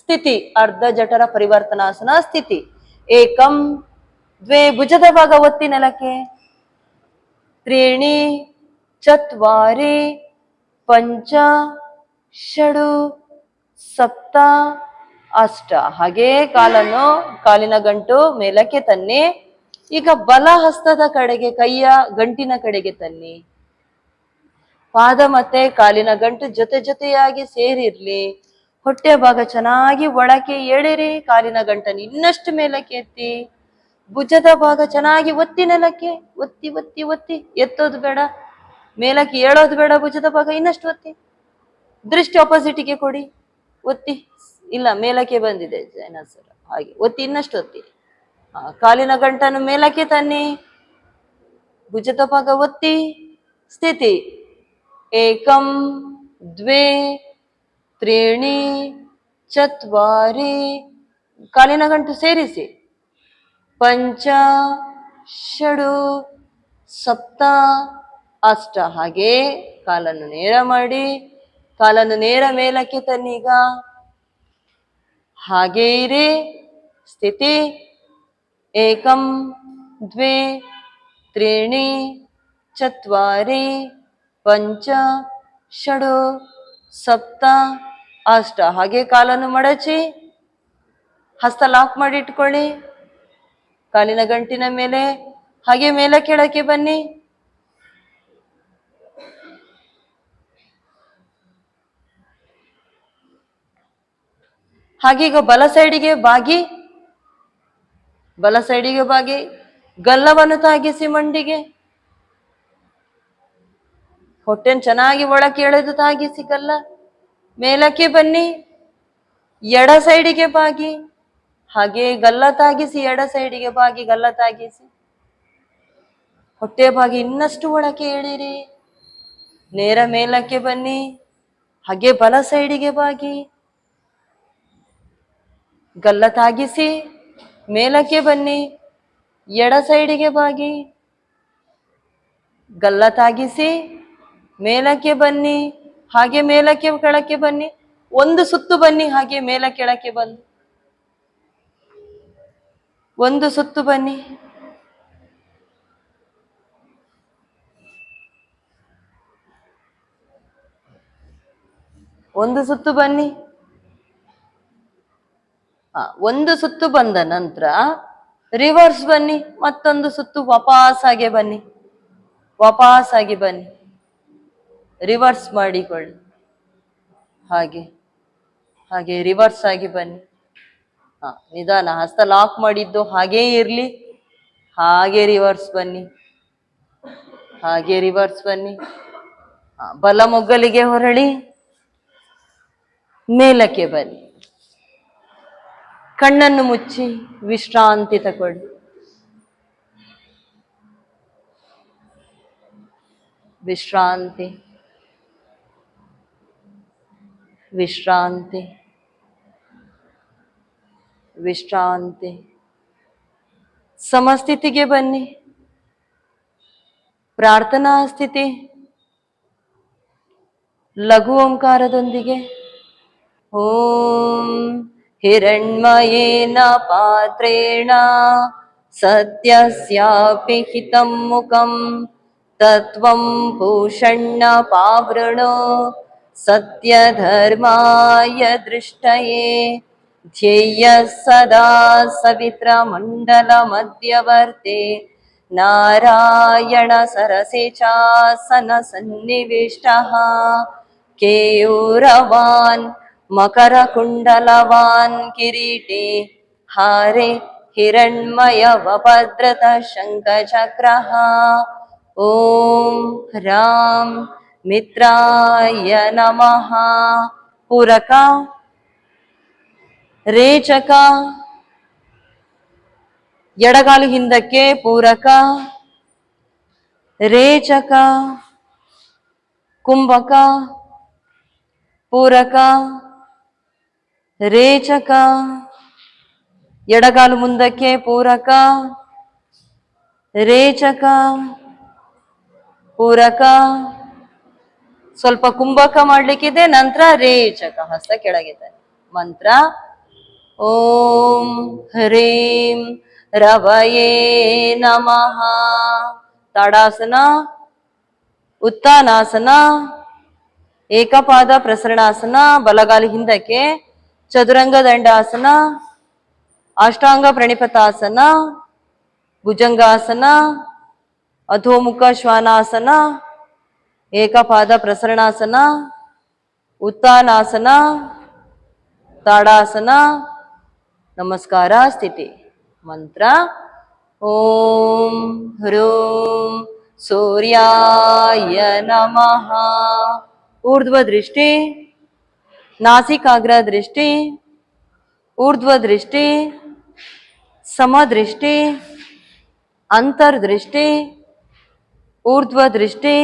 ಸ್ಥಿತಿ, ಅರ್ಧ ಜಠರ ಪರಿವರ್ತನಾಸನ ಸ್ಥಿತಿ. ಏಕಂ ದ್ವೇ, ಭುಜದ ಭಾಗ ಒತ್ತಿ ನೆಲಕ್ಕೆ. ತ್ರೀಣಿ ಚತ್ವಾರಿ ಪಂಚ ಷಡು ಸಪ್ತ ಅಷ್ಟ. ಹಾಗೆ ಕಾಲನ್ನು, ಕಾಲಿನ ಗಂಟು ಮೇಲಕ್ಕೆ ತನ್ನಿ. ಈಗ ಬಲ ಹಸ್ತದ ಕಡೆಗೆ, ಕೈಯ ಗಂಟಿನ ಕಡೆಗೆ ತನ್ನಿ. ಪಾದ ಮತ್ತೆ ಕಾಲಿನ ಗಂಟು ಜೊತೆಯಾಗಿ ಸೇರಿರ್ಲಿ. ಹೊಟ್ಟೆಯ ಭಾಗ ಚೆನ್ನಾಗಿ ಒಳಕ್ಕೆ ಎಳಿರಿ. ಕಾಲಿನ ಗಂಟನ್ನು ಇನ್ನಷ್ಟು ಮೇಲಕ್ಕೆ ಎತ್ತಿ. ಭುಜದ ಭಾಗ ಚೆನ್ನಾಗಿ ಒತ್ತಿ ನೆಲಕ್ಕೆ. ಒತ್ತಿ ಒತ್ತಿ ಒತ್ತಿ. ಎತ್ತೋದು ಬೇಡ, ಮೇಲಕ್ಕೆ ಏಳೋದು ಬೇಡ. ಭುಜದ ಭಾಗ ಇನ್ನಷ್ಟು ಒತ್ತಿ. ದೃಷ್ಟಿ ಆಪೋಸಿಟಿಗೆ ಕೊಡಿ. ಒತ್ತಿ. ಇಲ್ಲ, ಮೇಲಕ್ಕೆ ಬಂದಿದೆ ಜೈನಸರ. ಹಾಗೆ ಒತ್ತಿ, ಇನ್ನಷ್ಟು ಒತ್ತಿ. ಕಾಲಿನ ಗಂಟನ್ನು ಮೇಲಕ್ಕೆ ತನ್ನಿ. ಭುಜದ ಭಾಗ ಒತ್ತಿ. ಸ್ಥಿತಿ. ಏಕಂ ದ್ವೇ ತ್ರೀಣಿ ಚತ್ವಾರಿ, ಕಾಲಿನ ಗಂಟು ಸೇರಿಸಿ. ಪಂಚ ಷಡು ಸಪ್ತ ಅಷ್ಟ. ಹಾಗೆ ಕಾಲನ್ನು ನೇರ ಮಾಡಿ, ಕಾಲನ್ನು ನೇರ ಮೇಲಕ್ಕೆ ತನ್ನೀಗ. ಹಾಗೆ ಇರಿ. ಸ್ಥಿತಿ. ಏಕಂ ದ್ವೇ ತ್ರೀಣಿ ಚತ್ವಾರಿ ಪಂಚ ಷಡು ಸಪ್ತ ಅಷ್ಟ. ಹಾಗೆ ಕಾಲನ್ನು ಮಡಚಿ ಹಸ್ತ ಲಾಕ್ ಮಾಡಿ ಇಟ್ಕೊಳ್ಳಿ ಕಾಲಿನ ಗಂಟಿನ ಮೇಲೆ. ಹಾಗೆ ಮೇಲೆ ಕೆಳಕ್ಕೆ ಬನ್ನಿ. ಹಾಗೀಗ ಬಲ ಸೈಡಿಗೆ ಬಾಗಿ ಬಲ ಸೈಡಿಗೆ ಬಾಗಿ, ಗಲ್ಲವನ್ನು ತಾಗಿಸಿ ಮಂಡಿಗೆ, ಹೊಟ್ಟೆನ್ ಚೆನ್ನಾಗಿ ಒಳಕ್ಕೆ ಎಳೆದು ತಾಗಿಸಿ ಗಲ್ಲ, ಮೇಲಕ್ಕೆ ಬನ್ನಿ, ಎಡ ಸೈಡಿಗೆ ಬಾಗಿ, ಹಾಗೆ ಗಲ್ಲ ತಾಗಿಸಿ ಎಡ ಸೈಡಿಗೆ ಬಾಗಿ ಗಲ್ಲ ತಾಗಿಸಿ, ಹೊಟ್ಟೆ ಬಾಗಿ ಇನ್ನಷ್ಟು ಒಳಕ್ಕೆ ಎಳಿರಿ, ನೇರ ಮೇಲಕ್ಕೆ ಬನ್ನಿ, ಹಾಗೆ ಬಲ ಸೈಡಿಗೆ ಬಾಗಿ ಗಲ್ಲ ತಾಗಿಸಿ ಮೇಲಕ್ಕೆ ಬನ್ನಿ, ಎಡ ಸೈಡಿಗೆ ಬಾಗಿ ಗಲ್ಲ ತಾಗಿಸಿ ಮೇಲಕ್ಕೆ ಬನ್ನಿ, ಹಾಗೆ ಮೇಲಕ್ಕೆ ಕೆಳಕ್ಕೆ ಬನ್ನಿ, ಒಂದು ಸುತ್ತು ಬನ್ನಿ, ಹಾಗೆ ಮೇಲ ಕೆಳಕ್ಕೆ ಬಂದು ಒಂದು ಸುತ್ತು ಬನ್ನಿ, ಒಂದು ಸುತ್ತು ಬನ್ನಿ. ಒಂದು ಸುತ್ತು ಬಂದ ನಂತರ ರಿವರ್ಸ್ ಬನ್ನಿ, ಮತ್ತೊಂದು ಸುತ್ತು ವಾಪಸ್ಸಾಗೆ ಬನ್ನಿ, ವಾಪಸ್ಸಾಗಿ ಬನ್ನಿ, ರಿವರ್ಸ್ ಮಾಡಿಕೊಳ್ಳಿ, ಹಾಗೆ ಹಾಗೆ ರಿವರ್ಸ್ ಆಗಿ ಬನ್ನಿ. ನಿಧಾನ, ಹಸ್ತ ಲಾಕ್ ಮಾಡಿದ್ದು ಹಾಗೇ ಇರ್ಲಿ, ಹಾಗೆ ರಿವರ್ಸ್ ಬನ್ನಿ, ಹಾಗೆ ರಿವರ್ಸ್ ಬನ್ನಿ. ಬಲ ಮೊಗ್ಗಲಿಗೆ ಹೊರಳಿ ಮೇಲಕ್ಕೆ ಬನ್ನಿ, ಕಣ್ಣನ್ನು ಮುಚ್ಚಿ ವಿಶ್ರಾಂತಿ ತಗೊಳ್ಳಿ. ವಿಶ್ರಾಂತಿ, ವಿಶ್ರಾಂತಿ, ವಿಶ್ರಾಂತಿ. ಸಮಸ್ಥಿತಿಗೆ ಬನ್ನಿ, ಪ್ರಾರ್ಥನಾ ಸ್ಥಿತಿ, ಲಘು ಓಂಕಾರದೊಂದಿಗೆ. ಓಂ ಹಿರಣ್ಮಯೇನ ಪಾತ್ರೇಣ ಸತ್ಯಸ್ಯಾಪಿ ಹಿತಂ ಮುಖಂ ತತ್ವಂ ಭೂಷಣ್ಣ ಪಾವೃಣೋ ಸತ್ಯಧರ್ಮಾಯ ದೃಷ್ಟಯೇ ಧ್ಯೇಯ ಸದಾ ಸವಿತ್ರಮಂಡಲ ಮಧ್ಯವರ್ತೆ ನಾರಾಯಣ ಸರಸೆ ಚಾಸನ ಸನ್ನಿವಿಷ್ಟಃ ಕೇಯೂರವಾನ್ ಮಕರ ಕುಂಡಲವಾನ್ ಕಿರೀಟೆ ಹಾರೆ ಹಿರಣ್ಮಯವಭದ್ರತ ಶಂಖಚಕ್ರಃ. ಓಂ ರಾಂ ಮಿತ್ರಾಯ ನಮಃ. ಪೂರಕ, ರೇಚಕ, ಎಡಗಾಲು ಹಿಂದಕ್ಕೆ ಪೂರಕ, ರೇಚಕ, ಕುಂಭಕ, ಪೂರಕ, ರೇಚಕ, ಎಡಗಾಲು ಮುಂದಕ್ಕೆ ಪೂರಕ, ರೇಚಕ, ಪೂರಕ, ಸ್ವಲ್ಪ ಕುಂಭಕ ಮಾಡ್ಲಿಕ್ಕಿದೆ, ನಂತರ ರೇಚಕ, ಹಸ್ತ ಕೆಳಗಿದೆ. ಮಂತ್ರ ಓಂ ಹ್ರೀಂ ರವಯೇ ನಮಃ. ತಾಡಾಸನ, ಉತ್ಥಾನಾಸನ, ಏಕಪಾದ ಪ್ರಸರಣಾಸನ, ಬಲಗಾಲು ಹಿಂದಕ್ಕೆ, ಚದುರಂಗ ದಂಡಾಸನ, ಅಷ್ಟಾಂಗ ಪ್ರಣಿಪತಾಸನ, ಭುಜಂಗಾಸನ, ಅಧೋಮುಖ ಶ್ವಾನಾಸನ, ಏಕಪಾದ ಪ್ರಸರಣಾಸನ, ಉತ್ಥಾನಾಸನ, ತಾಡಾಸನ, ನಮಸ್ಕಾರ ಸ್ಥಿತಿ. ಮಂತ್ರ ಓಂ ಹ್ರೂಂ ಸೂರ್ಯಾಯ ನಮಃ. ಊರ್ಧ್ವ ದೃಷ್ಟಿ, ನಾಸಿಕಾಗ್ರ ದೃಷ್ಟಿ, ಊರ್ಧ್ವ ದೃಷ್ಟಿ, ಸಮದೃಷ್ಟಿ, ಅಂತರ್ದೃಷ್ಟಿ, ಊರ್ಧ್ವ ದೃಷ್ಟಿ,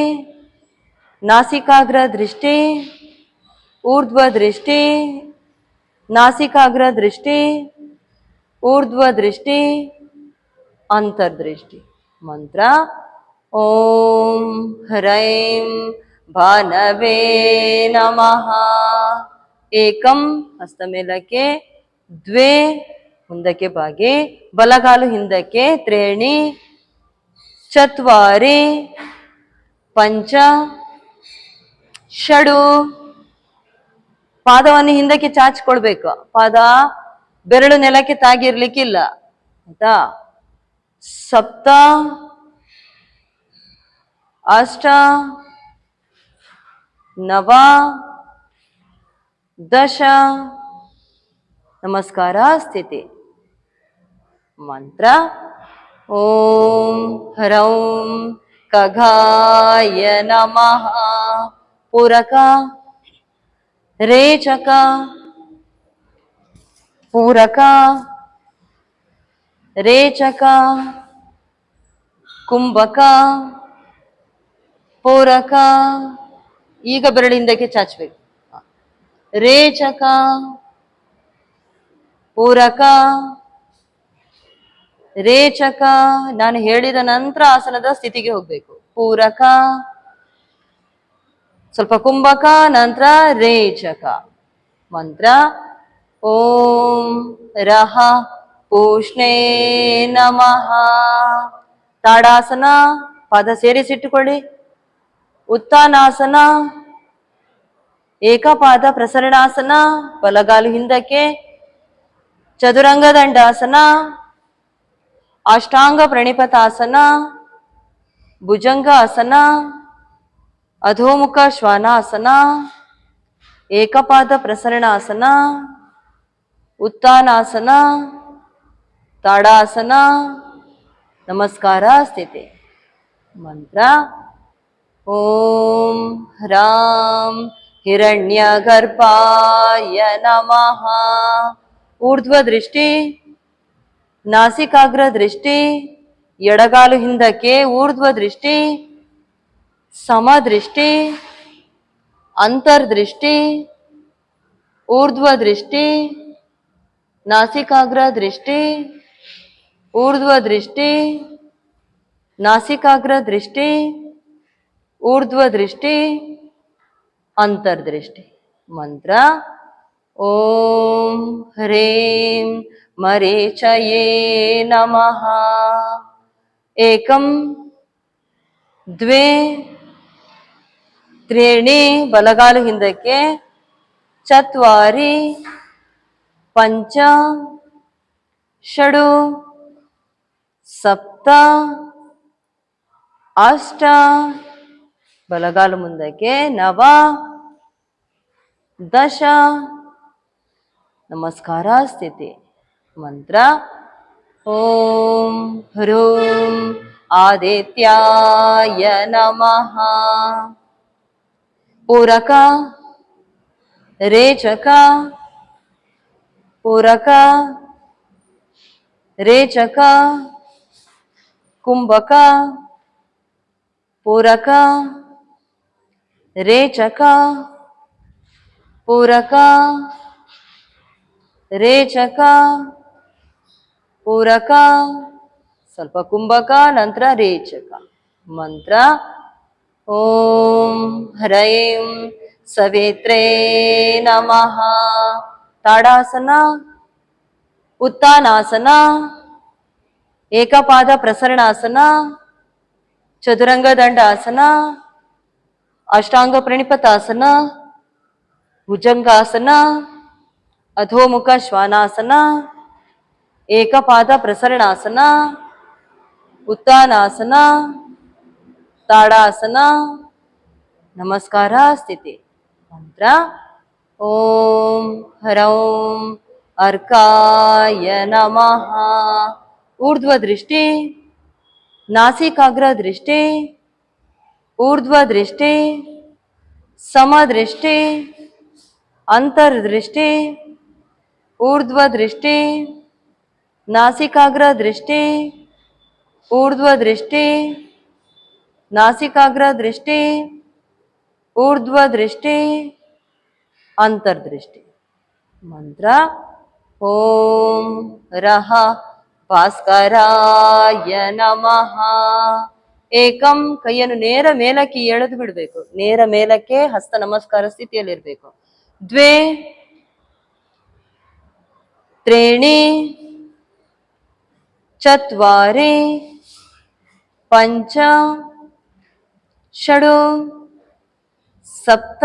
ನಾಸಿಕಾಗ್ರ ದೃಷ್ಟಿ, ಊರ್ಧ್ವ ದೃಷ್ಟಿ, ನಾಸಿಕಾಗ್ರ ದೃಷ್ಟಿ, ಊರ್ಧ್ವ ದೃಷ್ಟಿ, ಅಂತರ್ದೃಷ್ಟಿ. ಮಂತ್ರ ಓಂ ಹ್ರೈಂ ಭಾನವೇ ನಮಃ. ಏಕಂ, ಹಸ್ತ ಮೇಲಕ್ಕೆ, ದ್ವೇ, ಮುಂದಕ್ಕೆ ಬಾಗಿ, ಬಲಗಾಲು ಹಿಂದಕ್ಕೆ, ತ್ರೇಣಿ, ಚತ್ವಾರಿ, ಪಂಚ, ಷಡು. ಪಾದವನ್ನು ಹಿಂದಕ್ಕೆ ಚಾಚಿಕೊಳ್ಬೇಕು, ಪಾದ ಬೆರಳು ನೆಲಕ್ಕೆ ತಾಗಿರ್ಲಿಕ್ಕಿಲ್ಲ, ಆಯ್ತಾ. ಸಪ್ತ, ಅಷ್ಟ, ನವ, ದಶ. ನಮಸ್ಕಾರ ಸ್ಥಿತಿ. ಮಂತ್ರ ಓಂ ಹ್ರೌಂ ಖಗಾಯ ನಮಃ. ಪೂರಕ ರೇಚಕ ಪೂರಕ ರೇಚಕ ಕುಂಭಕ ಪೂರಕ. ಈಗ ಬೆರಳಿಂದಕ್ಕೆ ಚಾಚಬೇಕು. ರೇಚಕ ಪೂರಕ ರೇಚಕ. ನಾನು ಹೇಳಿದ ನಂತರ ಆಸನದ ಸ್ಥಿತಿಗೆ ಹೋಗ್ಬೇಕು. ಪೂರಕ, ಸ್ವಲ್ಪ ಕುಂಭಕ, ನಂತರ ರೇಚಕ. ಮಂತ್ರ ಓಂ ರಹ ಪೂಷ್ಣೇ ನಮಃ. ತಾಡಾಸನ, ಪಾದ ಸೇರಿಸಿಟ್ಟುಕೊಳ್ಳಿ. ಉತ್ಥಾನಾಸನ, ಏಕಪಾದ ಪ್ರಸರಣಾಸನ, ಬಲಗಾಲು ಹಿಂದಕ್ಕೆ. ಚದುರಂಗ ದಂಡಾಸನ, ಅಷ್ಟಾಂಗ ಪ್ರಣಿಪತಾಸನ, ಭುಜಂಗಾಸನ, ಅಧೋಮುಖ ಶ್ವಾನಾಸನ, ಏಕಪಾದ ಪ್ರಸರಣಾಸನ, ಉತ್ಥಾನಾಸನ, ತಾಡಾಸನ, ನಮಸ್ಕಾರ ಸ್ಥಿತಿ. ಮಂತ್ರ ಓಂ ಹ್ರಾಂ ಹಿರಣ್ಯಗರ್ಭಾಯ ನಮಃ. ಊರ್ಧ್ವ ದೃಷ್ಟಿ, ನಾಸಿಕಾಗ್ರ ದೃಷ್ಟಿ, ಎಡಗಾಲು ಹಿಂದಕ್ಕೆ. ಊರ್ಧ್ವ ದೃಷ್ಟಿ, ಸಮದೃಷ್ಟಿ, ಅಂತರ್ದೃಷ್ಟಿ, ಊರ್ಧ್ವ ದೃಷ್ಟಿ, ನಾಸಿಕಾಗ್ರ ದೃಷ್ಟಿ, ಊರ್ಧ್ವ ದೃಷ್ಟಿ, ನಾಸಿಕಾಗ್ರ ದೃಷ್ಟಿ, ಊರ್ಧ್ವ ದೃಷ್ಟಿ, ಅಂತರ್ದೃಷ್ಟಿ. ಮಂತ್ರ ಓಂ ಹ್ರೀಂ ಮರೀಚಯೇ ನಮಃ. ಏಕಂ ದ್ವೇ ತ್ರೀಣಿ, ಬಲಗಾಲು ಹಿಂದಕ್ಕೆ. ಚತ್ವಾರಿ ಪಂಚ ಷಡು ಸಪ್ತ ಅಷ್ಟ, ಬಲಗಾಲು ಮುಂದಕ್ಕೆ. ನವ ದಶ, ನಮಸ್ಕಾರ ಸ್ಥಿತಿ. ಮಂತ್ರ ಓಂ ಹ್ರೂಂ ಆದಿತ್ಯಾಯ ನಮಃ. ಪೂರಕ ರೇಚಕ ಪೂರಕ ರೇಚಕ ಕುಂಭಕ ಪೂರಕ ರೇಚಕ ಪೂರಕ ರೇಚಕ ಪೂರಕ, ಸ್ವಲ್ಪ ಕುಂಭಕ, ನಂತರ ರೇಚಕ. ಮಂತ್ರ ಓಂ ಹ್ರೈಂ ಸವಿತ್ರೇ ನಮಃ. ತಾಡಾಸನ, ಉತ್ಥಾನಾಸನ, ಏಕಪಾದ ಪ್ರಸರಣಾಸನ, ಚದುರಂಗ ದಂಡಾಸನ, ಅಷ್ಟಾಂಗ ಪ್ರಣಿಪತಾಸನ, ಭುಜಂಗಾಸನ, ಅಧೋಮುಖ ಶ್ವಾನಾಸನ, ಏಕಪಾದ ಪ್ರಸರಣಾಸನ, ಉತ್ಥಾನಾಸನ, ತಾಡಾಸನ, ನಮಸ್ಕಾರ ಸ್ಥಿತಿ. ಮಂತ್ರ ಓಂ ಹ್ರೌಂ ಅರ್ಕಾಯ ನಮಃ. ಊರ್ಧ್ವ ದೃಷ್ಟಿ, ನಾಸಿಕಾಗ್ರ ದೃಷ್ಟಿ, ಊರ್ಧ್ವ ದೃಷ್ಟಿ, ಸಮದೃಷ್ಟಿ, ಅಂತರ್ದೃಷ್ಟಿ, ಊರ್ಧ್ವ ದೃಷ್ಟಿ, ನಾಸಿಕಾಗ್ರ ದೃಷ್ಟಿ, ಊರ್ಧ್ವ ದೃಷ್ಟಿ, ನಾಸಿಕಾಗ್ರ ದೃಷ್ಟಿ, ಊರ್ಧ್ವ ದೃಷ್ಟಿ, ಅಂತರ್ದೃಷ್ಟಿ. ಮಂತ್ರ ಓಂ ರಹ ಭಾಸ್ಕರಾಯ ನಮಃ. ಏಕಂ, ಕೈಯನ್ನು ನೇರ ಮೇಲಕ್ಕೆ ಎಳೆದು ಬಿಡಬೇಕು. ನೇರ ಮೇಲಕ್ಕೆ, ಹಸ್ತ ನಮಸ್ಕಾರ ಸ್ಥಿತಿಯಲ್ಲಿರ್ಬೇಕು. ದ್ವೇ ತ್ರೀಣಿ ಚತ್ವಾರಿ ಪಂಚ ಷಡು ಸಪ್ತ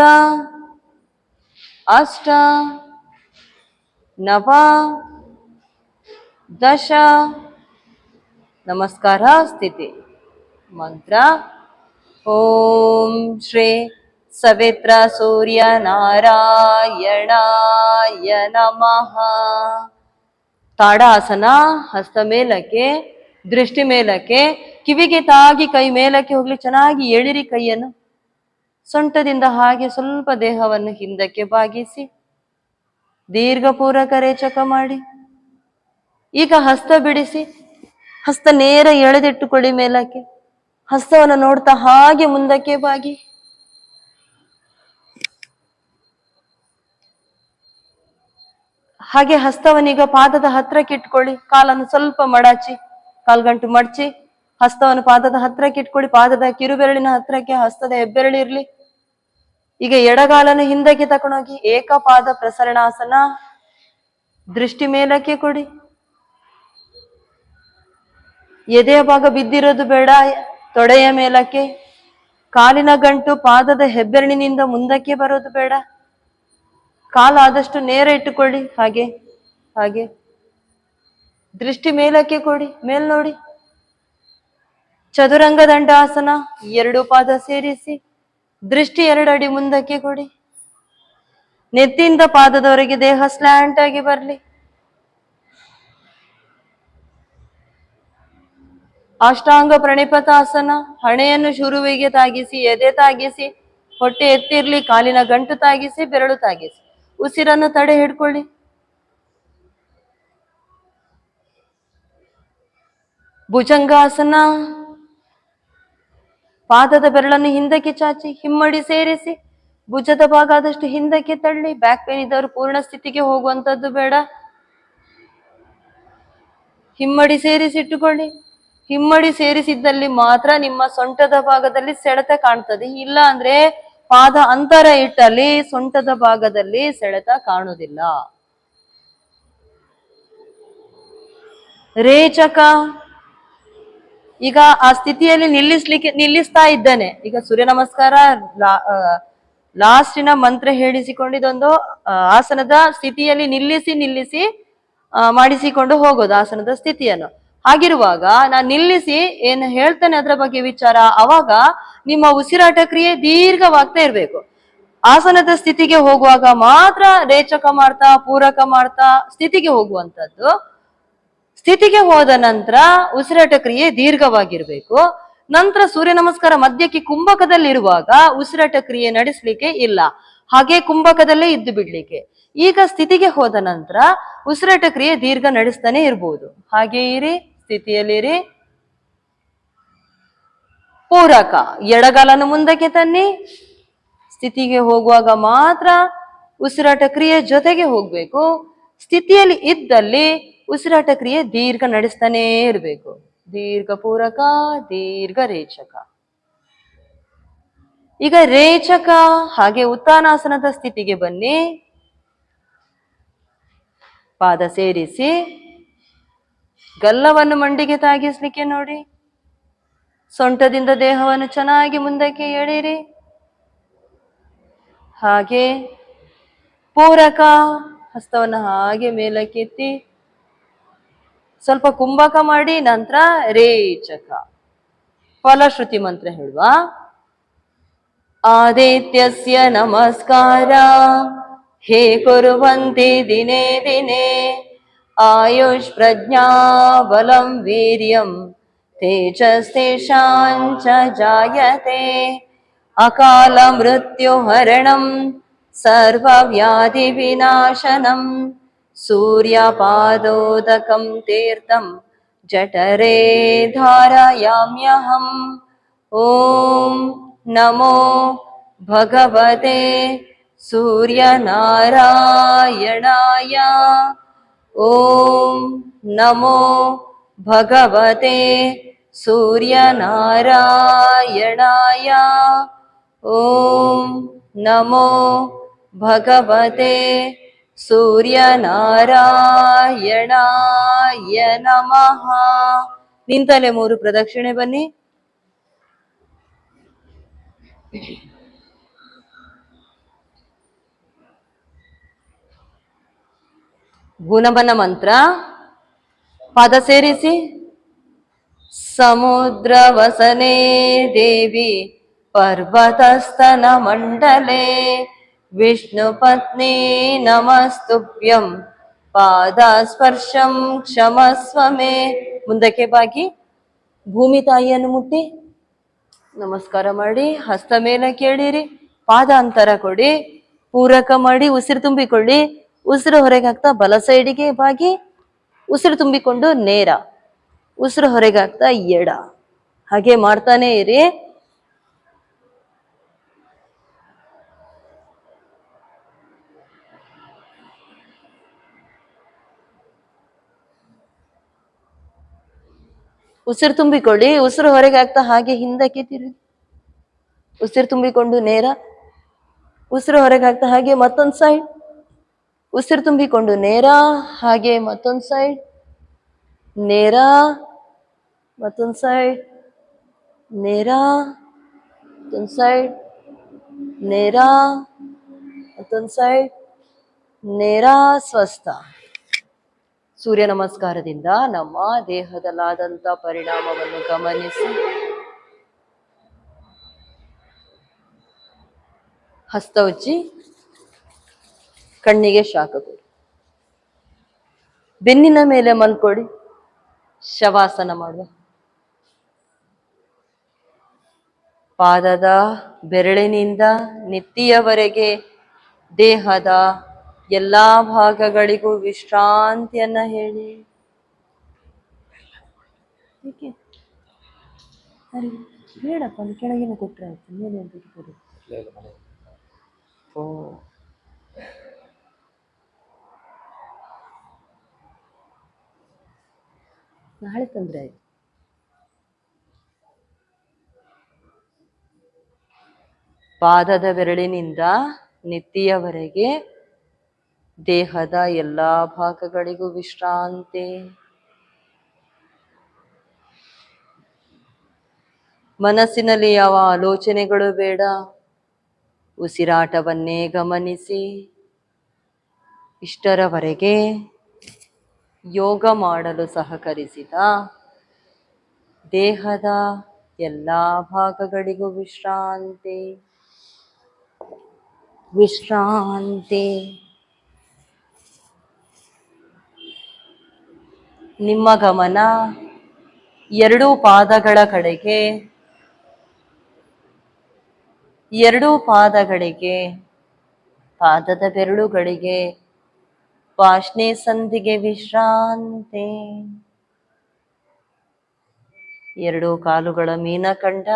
ಅಷ್ಟ ನವ ದಶ, ನಮಸ್ಕಾರ ಸ್ಥಿತಿ. ಮಂತ್ರ ಓಂ ಶ್ರೀ ಸವಿತ್ರ ಸೂರ್ಯ ನಾರಾಯಣಾಯ ನಮಃ. ತಾಡಾಸನ, ಹಸ್ತ ಮೇಲಕ್ಕೆ, ದೃಷ್ಟಿ ಮೇಲಕ್ಕೆ, ಕಿವಿಗೆ ತಾಗಿ ಕೈ ಮೇಲಕ್ಕೆ ಹೋಗ್ಲಿ. ಚೆನ್ನಾಗಿ ಎಳಿರಿ ಕೈಯನ್ನು. ಸೊಂಟದಿಂದ ಹಾಗೆ ಸ್ವಲ್ಪ ದೇಹವನ್ನು ಹಿಂದಕ್ಕೆ ಬಾಗಿಸಿ ದೀರ್ಘ ಪೂರಕ ರೇಚಕ ಮಾಡಿ. ಈಗ ಹಸ್ತ ಬಿಡಿಸಿ, ಹಸ್ತ ನೇರ ಎಳೆದಿಟ್ಟುಕೊಳ್ಳಿ ಮೇಲಕ್ಕೆ. ಹಸ್ತವನ್ನು ನೋಡ್ತಾ ಹಾಗೆ ಮುಂದಕ್ಕೆ ಬಾಗಿ. ಹಾಗೆ ಹಸ್ತವನ್ನೀಗ ಪಾದದ ಹತ್ರಕ್ಕೆ ಇಟ್ಕೊಳ್ಳಿ. ಕಾಲನ್ನು ಸ್ವಲ್ಪ ಮಡಚಿ, ಕಾಲ್ಗಂಟು ಮಡಚಿ ಹಸ್ತವನ್ನು ಪಾದದ ಹತ್ರಕ್ಕೆ ಇಟ್ಕೊಳ್ಳಿ. ಪಾದದ ಕಿರುಬೆರಳಿನ ಹತ್ರಕ್ಕೆ ಹಸ್ತದ ಹೆಬ್ಬೆರಳಿರ್ಲಿ. ಈಗ ಎಡಗಾಲನ್ನು ಹಿಂದಕ್ಕೆ ತಕೊಂಡೋಗಿ ಏಕಪಾದ ಪ್ರಸರಣಾಸನ. ದೃಷ್ಟಿ ಮೇಲಕ್ಕೆ ಕೊಡಿ. ಎದೆಯ ಭಾಗ ಬಿದ್ದಿರೋದು ಬೇಡ, ತೊಡೆಯ ಮೇಲಕ್ಕೆ. ಕಾಲಿನ ಗಂಟು ಪಾದದ ಹೆಬ್ಬೆರಳಿನಿಂದ ಮುಂದಕ್ಕೆ ಬರೋದು ಬೇಡ. ಕಾಲು ಆದಷ್ಟು ನೇರ ಇಟ್ಟುಕೊಳ್ಳಿ. ಹಾಗೆ ಹಾಗೆ ದೃಷ್ಟಿ ಮೇಲಕ್ಕೆ ಕೊಡಿ, ಮೇಲ್ ನೋಡಿ. ಚದುರಂಗ ದಂಡಾಸನ. 2 ಪಾದ ಸೇರಿಸಿ ದೃಷ್ಟಿ 2 ಅಡಿ ಮುಂದಕ್ಕೆ ಕೊಡಿ. ನೆತ್ತಿಯಿಂದ ಪಾದದವರೆಗೆ ದೇಹ ಸ್ಲ್ಯಾಂಟ್ ಆಗಿ ಬರಲಿ. ಅಷ್ಟಾಂಗ ಪ್ರಣಿಪತಾಸನ. ಹಣೆಯನ್ನು ಶುರುವಿಗೆ ತಾಗಿಸಿ, ಎದೆ ತಾಗಿಸಿ, ಹೊಟ್ಟೆ ಎತ್ತಿರ್ಲಿ. ಕಾಲಿನ ಗಂಟು ತಾಗಿಸಿ, ಬೆರಳು ತಾಗಿಸಿ, ಉಸಿರನ್ನು ತಡೆ ಹಿಡ್ಕೊಳ್ಳಿ. ಭುಜಂಗಾಸನ. ಪಾದದ ಬೆರಳನ್ನು ಹಿಂದಕ್ಕೆ ಚಾಚಿ, ಹಿಮ್ಮಡಿ ಸೇರಿಸಿ, ಭುಜದ ಭಾಗ ಆದಷ್ಟು ಹಿಂದಕ್ಕೆ ತಳ್ಳಿ. ಬ್ಯಾಕ್ ಪೇನ್ ಇದ್ದವರು ಪೂರ್ಣ ಸ್ಥಿತಿಗೆ ಹೋಗುವಂಥದ್ದು ಬೇಡ. ಹಿಮ್ಮಡಿ ಸೇರಿಸಿಟ್ಟುಕೊಳ್ಳಿ. ಹಿಮ್ಮಡಿ ಸೇರಿಸಿದ್ದಲ್ಲಿ ಮಾತ್ರ ನಿಮ್ಮ ಸೊಂಟದ ಭಾಗದಲ್ಲಿ ಸೆಳೆತ ಕಾಣ್ತದೆ. ಇಲ್ಲ ಅಂದ್ರೆ ಪಾದ ಅಂತರ ಇಟ್ಟಲ್ಲಿ ಸೊಂಟದ ಭಾಗದಲ್ಲಿ ಸೆಳೆತ ಕಾಣುವುದಿಲ್ಲ. ರೇಚಕ. ಈಗ ಆ ಸ್ಥಿತಿಯಲ್ಲಿ ನಿಲ್ಲಿಸ್ತಾ ಇದ್ದಾನೆ. ಈಗ ಸೂರ್ಯ ನಮಸ್ಕಾರ ಲಾಸ್ಟಿನ ಮಂತ್ರ ಹೇಳಿಸಿಕೊಂಡಿದೊಂದು ಆಸನದ ಸ್ಥಿತಿಯಲ್ಲಿ ನಿಲ್ಲಿಸಿ ಮಾಡಿಸಿಕೊಂಡು ಹೋಗೋದು ಆಸನದ ಸ್ಥಿತಿಯನ್ನು. ಹಾಗಿರುವಾಗ ನಾನು ನಿಲ್ಲಿಸಿ ಏನು ಹೇಳ್ತಾನೆ ಅದರ ಬಗ್ಗೆ ವಿಚಾರ. ಅವಾಗ ನಿಮ್ಮ ಉಸಿರಾಟ ಕ್ರಿಯೆ ದೀರ್ಘವಾಗ್ತಾ ಇರ್ಬೇಕು. ಆಸನದ ಸ್ಥಿತಿಗೆ ಹೋಗುವಾಗ ಮಾತ್ರ ರೇಚಕ ಮಾಡ್ತಾ ಪೂರಕ ಮಾಡ್ತಾ ಸ್ಥಿತಿಗೆ ಹೋಗುವಂಥದ್ದು. ಸ್ಥಿತಿಗೆ ಹೋದ ನಂತರ ಉಸಿರಾಟ ಕ್ರಿಯೆ ದೀರ್ಘವಾಗಿರ್ಬೇಕು. ನಂತರ ಸೂರ್ಯ ನಮಸ್ಕಾರ ಮಧ್ಯಕ್ಕೆ ಕುಂಭಕದಲ್ಲಿರುವಾಗ ಉಸಿರಾಟ ಕ್ರಿಯೆ ನಡೆಸಲಿಕ್ಕೆ ಇಲ್ಲ, ಹಾಗೆ ಕುಂಭಕದಲ್ಲೇ ಇದ್ದು ಬಿಡ್ಲಿಕ್ಕೆ. ಈಗ ಸ್ಥಿತಿಗೆ ಹೋದ ನಂತರ ಉಸಿರಾಟ ಕ್ರಿಯೆ ದೀರ್ಘ ನಡೆಸ್ತಾನೆ ಇರ್ಬೋದು. ಹಾಗೆ ಇರಿ, ಸ್ಥಿತಿಯಲ್ಲಿರಿ. ಪೂರಕ. ಎಡಗಾಲನ್ನು ಮುಂದಕ್ಕೆ ತನ್ನಿ. ಸ್ಥಿತಿಗೆ ಹೋಗುವಾಗ ಮಾತ್ರ ಉಸಿರಾಟ ಕ್ರಿಯೆ ಜೊತೆಗೆ ಹೋಗ್ಬೇಕು. ಸ್ಥಿತಿಯಲ್ಲಿ ಇದ್ದಲ್ಲಿ ಉಸಿರಾಟ ಕ್ರಿಯೆ ದೀರ್ಘ ನಡೆಸ್ತಾನೇ ಇರಬೇಕು. ದೀರ್ಘ ಪೂರಕ, ದೀರ್ಘ ರೇಚಕ. ಈಗ ರೇಚಕ ಹಾಗೆ ಉತ್ತಾನಾಸನದ ಸ್ಥಿತಿಗೆ ಬನ್ನಿ. ಪಾದ ಸೇರಿಸಿ ಗಲ್ಲವನ್ನು ಮಂಡಿಗೆ ತಾಗಿಸ್ಲಿಕ್ಕೆ ನೋಡಿ. ಸೊಂಟದಿಂದ ದೇಹವನ್ನು ಚೆನ್ನಾಗಿ ಮುಂದಕ್ಕೆ ಎಳೀರಿ. ಹಾಗೆ ಪೂರಕ. ಹಸ್ತವನ್ನು ಹಾಗೆ ಮೇಲಕ್ಕೆ ಎತ್ತಿ ಸ್ವಲ್ಪ ಕುಂಭಕ ಮಾಡಿ ನಂತರ ರೇಚಕ. ಫಲಶ್ರುತಿ ಮಂತ್ರ ಹೇಳುವ. ಆದಿತ್ಯಸ್ಯ ನಮಸ್ಕಾರ ಹೇ ಕುರ್ವಂತಿ ದಿನೇ ದಿನೇ ಆಯುಷ್ ಪ್ರಜ್ಞಾ ಬಲಂ ವೀರ್ಯಂ ತೇಜಸ್ತೇಷಾಂಚ ಜಾಯತೆ ಅಕಾಲ ಮೃತ್ಯು ಹರಣಂ ಸರ್ವವ್ಯಾಧಿ ವಿನಾಶನಂ ಸೂರ್ಯಪಾದೋದಕಂ ತೀರ್ಥಂ ಜಠರೇ ಧಾರಯಾಮ್ಯಹಂ. ಓಂ ನಮೋ ಭಗವತೆ ಸೂರ್ಯನಾರಾಯಣಾಯ. ಓಂ ನಮೋ ಭಗವತೆ ಸೂರ್ಯನಾರಾಯಣಾಯ. ಓಂ ನಮೋ ಭಗವತೆ ಸೂರ್ಯನಾರಾಯಣಾಯ ನಮಃ. ನಿಂತಲೇ 3 ಪ್ರದಕ್ಷಿಣೆ ಬನ್ನಿ. ಗುಣಬನ ಮಂತ್ರ. ಪಾದ ಸೇರಿಸಿ. ಸಮುದ್ರ ವಸನೆ ದೇವಿ ಪರ್ವತಸ್ತನ ಮಂಡಲೆ ವಿಷ್ಣು ಪತ್ನಿ ನಮಸ್ತುಭ್ಯಂ ಪಾದ ಸ್ಪರ್ಶಂ ಕ್ಷಮಸ್ವ ಮೇ. ಮುಂದಕ್ಕೆ ಬಾಗಿ ಭೂಮಿ ತಾಯಿಯನ್ನು ಮುಟ್ಟಿ ನಮಸ್ಕಾರ ಮಾಡಿ, ಹಸ್ತ ಮೇಲೆ ಕೇಳಿರಿ, ಪಾದ ಅಂತರ ಕೊಡಿ, ಪೂರಕ ಮಾಡಿ, ಉಸಿರು ತುಂಬಿಕೊಳ್ಳಿ. ಉಸಿರು ಹೊರಗೆ ಹಾಕ್ತಾ ಬಲ ಸೈಡಿಗೆ ಬಾಗಿ, ಉಸಿರು ತುಂಬಿಕೊಂಡು ನೇರ, ಉಸಿರು ಹೊರಗೆ ಹಾಕ್ತಾ ಎಡ. ಹಾಗೆ ಮಾಡ್ತಾನೆ ಇರಿ. ಉಸಿರು ತುಂಬಿಕೊಳ್ಳಿ, ಉಸಿರು ಹೊರಗೆ ಹಾಕ್ತಾ ಹಾಗೆ ಹಿಂದಕ್ಕೆ ತಿರುಗಿ, ಉಸಿರು ತುಂಬಿಕೊಂಡು ನೇರ, ಉಸಿರು ಹೊರಗೆ ಹಾಕ್ತಾ ಹಾಗೆ ಮತ್ತೊಂದು ಸೈಡ್, ಉಸಿರು ತುಂಬಿಕೊಂಡು ನೇರ, ಹಾಗೆ ಮತ್ತೊಂದು ಸೈಡ್, ನೇರ, ಮತ್ತೊಂದು ಸೈಡ್, ನೇರ, ಮತ್ತೊಂದು ಸೈಡ್, ನೇರ, ಮತ್ತೊಂದು ಸೈಡ್, ನೇರ. ಸ್ವಸ್ಥ. ಸೂರ್ಯ ನಮಸ್ಕಾರದಿಂದ ನಮ್ಮ ದೇಹದಲ್ಲಾದಂಥ ಪರಿಣಾಮವನ್ನು ಗಮನಿಸಿ, ಹಸ್ತ ಉಜ್ಜಿ ಕಣ್ಣಿಗೆ ಶಾಖ ಕೊಡಿ, ಬೆನ್ನಿನ ಮೇಲೆ ಮಲ್ಕೊಡಿ, ಶವಾಸನ ಮಾಡುವ. ಪಾದದ ಬೆರಳಿನಿಂದ ನೆತ್ತಿಯವರೆಗೆ ದೇಹದ ಎಲ್ಲಾ ಭಾಗಗಳಿಗೂ ವಿಶ್ರಾಂತಿಯನ್ನ ಹೇಳಿ. ಬೇಡಪ್ಪ, ಅಲ್ಲಿ ಕೆಳಗಿನ ಕೊಟ್ಟರೆ ಆಯ್ತು, ಮೇಲೆ ಓ, ನಾಳೆ ತಂದ್ರೆ ಆಯ್ತು. ಪಾದದ ಬೆರಳಿನಿಂದ ನೆತ್ತಿಯವರೆಗೆ ದೇಹದ ಎಲ್ಲಾ ಭಾಗಗಳಿಗೂ ವಿಶ್ರಾಂತಿ. ಮನಸ್ಸಿನಲ್ಲಿ ಯಾವ ಆಲೋಚನೆಗಳು ಬೇಡ, ಉಸಿರಾಟವನ್ನೇ ಗಮನಿಸಿ. ಇಷ್ಟರವರೆಗೆ ಯೋಗ ಮಾಡಲು ಸಹಕರಿಸಿದ ದೇಹದ ಎಲ್ಲಾ ಭಾಗಗಳಿಗೂ ವಿಶ್ರಾಂತಿ, ವಿಶ್ರಾಂತಿ. ನಿಮ್ಮ ಗಮನ ಎರಡೂ ಪಾದಗಳ ಕಡೆಗೆ, ಎರಡೂ ಪಾದಗಳಿಗೆ, ಪಾದದ ಬೆರಳುಗಳಿಗೆ, ಪಾಶ್ನೆ ಸಂಧಿಗೆ ವಿಶ್ರಾಂತಿ. ಎರಡೂ ಕಾಲುಗಳ ಮೀನಖಂಡ,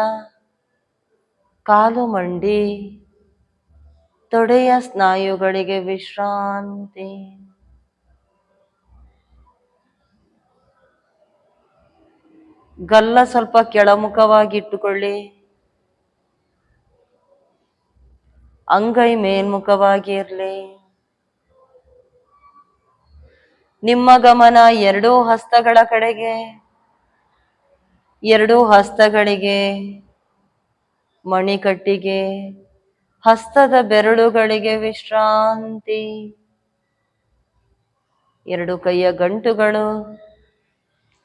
ಕಾಲು ಮಂಡಿ, ತೊಡೆಯ ಸ್ನಾಯುಗಳಿಗೆ ವಿಶ್ರಾಂತಿ. ಗಲ್ಲ ಸ್ವಲ್ಪ ಕೆಳಮುಖವಾಗಿ ಇಟ್ಟುಕೊಳ್ಳಿ, ಅಂಗೈ ಮೇಲ್ಮುಖವಾಗಿ ಇರಲಿ. ನಿಮ್ಮ ಗಮನ ಎರಡೂ ಹಸ್ತಗಳ ಕಡೆಗೆ, ಎರಡೂ ಹಸ್ತಗಳಿಗೆ, ಮಣಿಕಟ್ಟಿಗೆ, ಹಸ್ತದ ಬೆರಳುಗಳಿಗೆ ವಿಶ್ರಾಂತಿ. ಎರಡು ಕೈಯ ಗಂಟುಗಳು,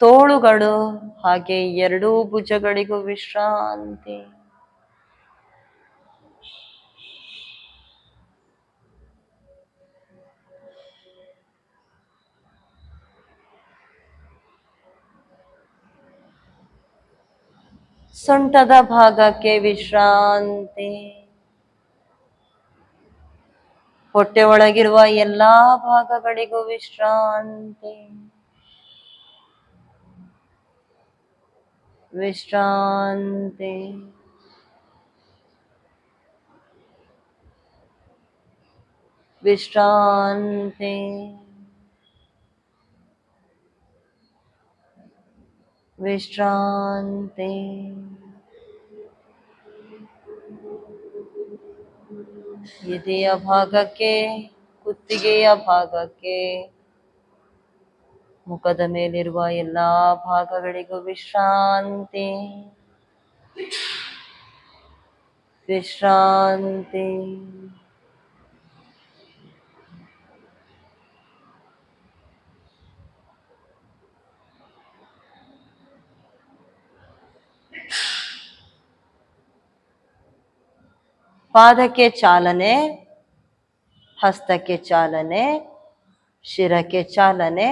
ತೋಳುಗಳು, ಹಾಗೆ ಎರಡೂ ಭುಜಗಳಿಗೂ ವಿಶ್ರಾಂತಿ. ಸೊಂಟದ ಭಾಗಕ್ಕೆ ವಿಶ್ರಾಂತಿ. ಹೊಟ್ಟೆ ಒಳಗಿರುವ ಎಲ್ಲಾ ಭಾಗಗಳಿಗೂ ವಿಶ್ರಾಂತಿ, ವಿಶ್ರಾಂತಿ. ವಿಶ್ರಾಂತಿ, ವಿಶ್ರಾಂತಿ. ಎದೆಯ ಭಾಗಕ್ಕೆ, ಕುತ್ತಿಗೆಯ ಭಾಗಕ್ಕೆ, ಮುಖದ ಮೇಲಿರುವ ಎಲ್ಲಾ ಭಾಗಗಳಿಗೂ ವಿಶ್ರಾಂತಿ, ವಿಶ್ರಾಂತಿ. ಪಾದಕ್ಕೆ ಚಾಲನೆ, ಹಸ್ತಕ್ಕೆ ಚಾಲನೆ, ಶಿರಕ್ಕೆ ಚಾಲನೆ,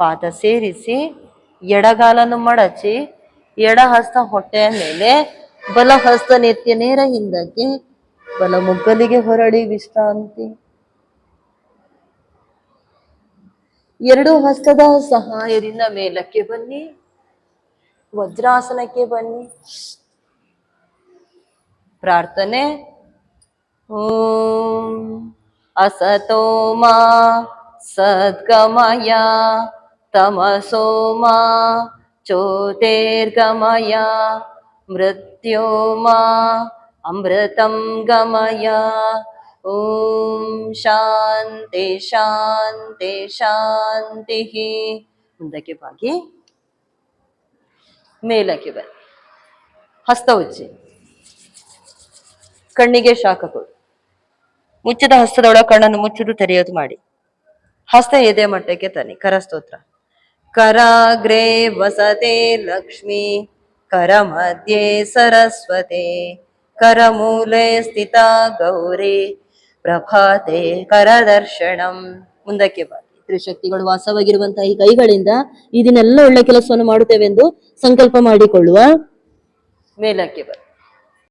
ಪಾದ ಸೇರಿಸಿ ಎಡಗಾಲನ್ನು ಮಡಚಿ ಎಡ ಹಸ್ತ ಹೊಟ್ಟೆಯ ಮೇಲೆ, ಬಲ ಹಸ್ತ ನೆತ್ತಿಯ ನೇರ ಹಿಂದಕ್ಕೆ, ಬಲ ಮುಗ್ಗಲಿಗೆ ಹೊರಳಿ ವಿಶ್ರಾಂತಿ. ಎರಡು ಹಸ್ತದ ಸಹಾಯದಿಂದ ಮೇಲಕ್ಕೆ ಬನ್ನಿ, ವಜ್ರಾಸನಕ್ಕೆ ಬನ್ನಿ. ಪ್ರಾರ್ಥನೆ. ಓಂ ಅಸತೋ ಮಾ ಸದ್ಗಮಯ ತಮಸೋ ಮಾ ಜ್ಯೋತಿರ್ಗಮಯ ಮೃತ್ಯೋ ಮಾ ಅಮೃತಂ ಗಮಯ. ಓಂ ಶಾಂತಿ ಶಾಂತಿ ಶಾಂತಿ. ಮುಂದಕ್ಕೆ ಬಾಗಿ ಮೇಲಕ್ಕೆ ಬನ್ನಿ. ಹಸ್ತ ಉಜ್ಜಿ, ಕಣ್ಣಿಗೆ ಶಾಖ ಕೊಡು. ಮುಚ್ಚಿದ ಹಸ್ತದೊಳಗೆ ಕಣ್ಣನ್ನು ಮುಚ್ಚುದು ತೆರೆಯೋದು ಮಾಡಿ. ಹಸ್ತ ಎದೆ ಮಟ್ಟಕ್ಕೆ ತನ್ನಿ. ಕರಸ್ತೋತ್ರ. ಕರಾಗ್ರೇ ವಸತೆ ಲಕ್ಷ್ಮಿ, ಕರ ಮಧ್ಯೆ ಸರಸ್ವತೆ, ಕರಮೂಲೆ ಸ್ಥಿತ ಗೌರಿ, ಪ್ರಭಾತೆ ಕರದರ್ಶನಂ. ಮುಂದಕ್ಕೆ ಬಾಗಿ. ತ್ರಿಶಕ್ತಿಗಳು ವಾಸವಾಗಿರುವಂತಹ ಈ ಕೈಗಳಿಂದ ಈ ದಿನೆಲ್ಲ ಒಳ್ಳೆ ಕೆಲಸವನ್ನು ಮಾಡುತ್ತೇವೆ ಎಂದು ಸಂಕಲ್ಪ ಮಾಡಿಕೊಳ್ಳುವ. ಮೇಲಕ್ಕೆ ಬನ್ನಿ.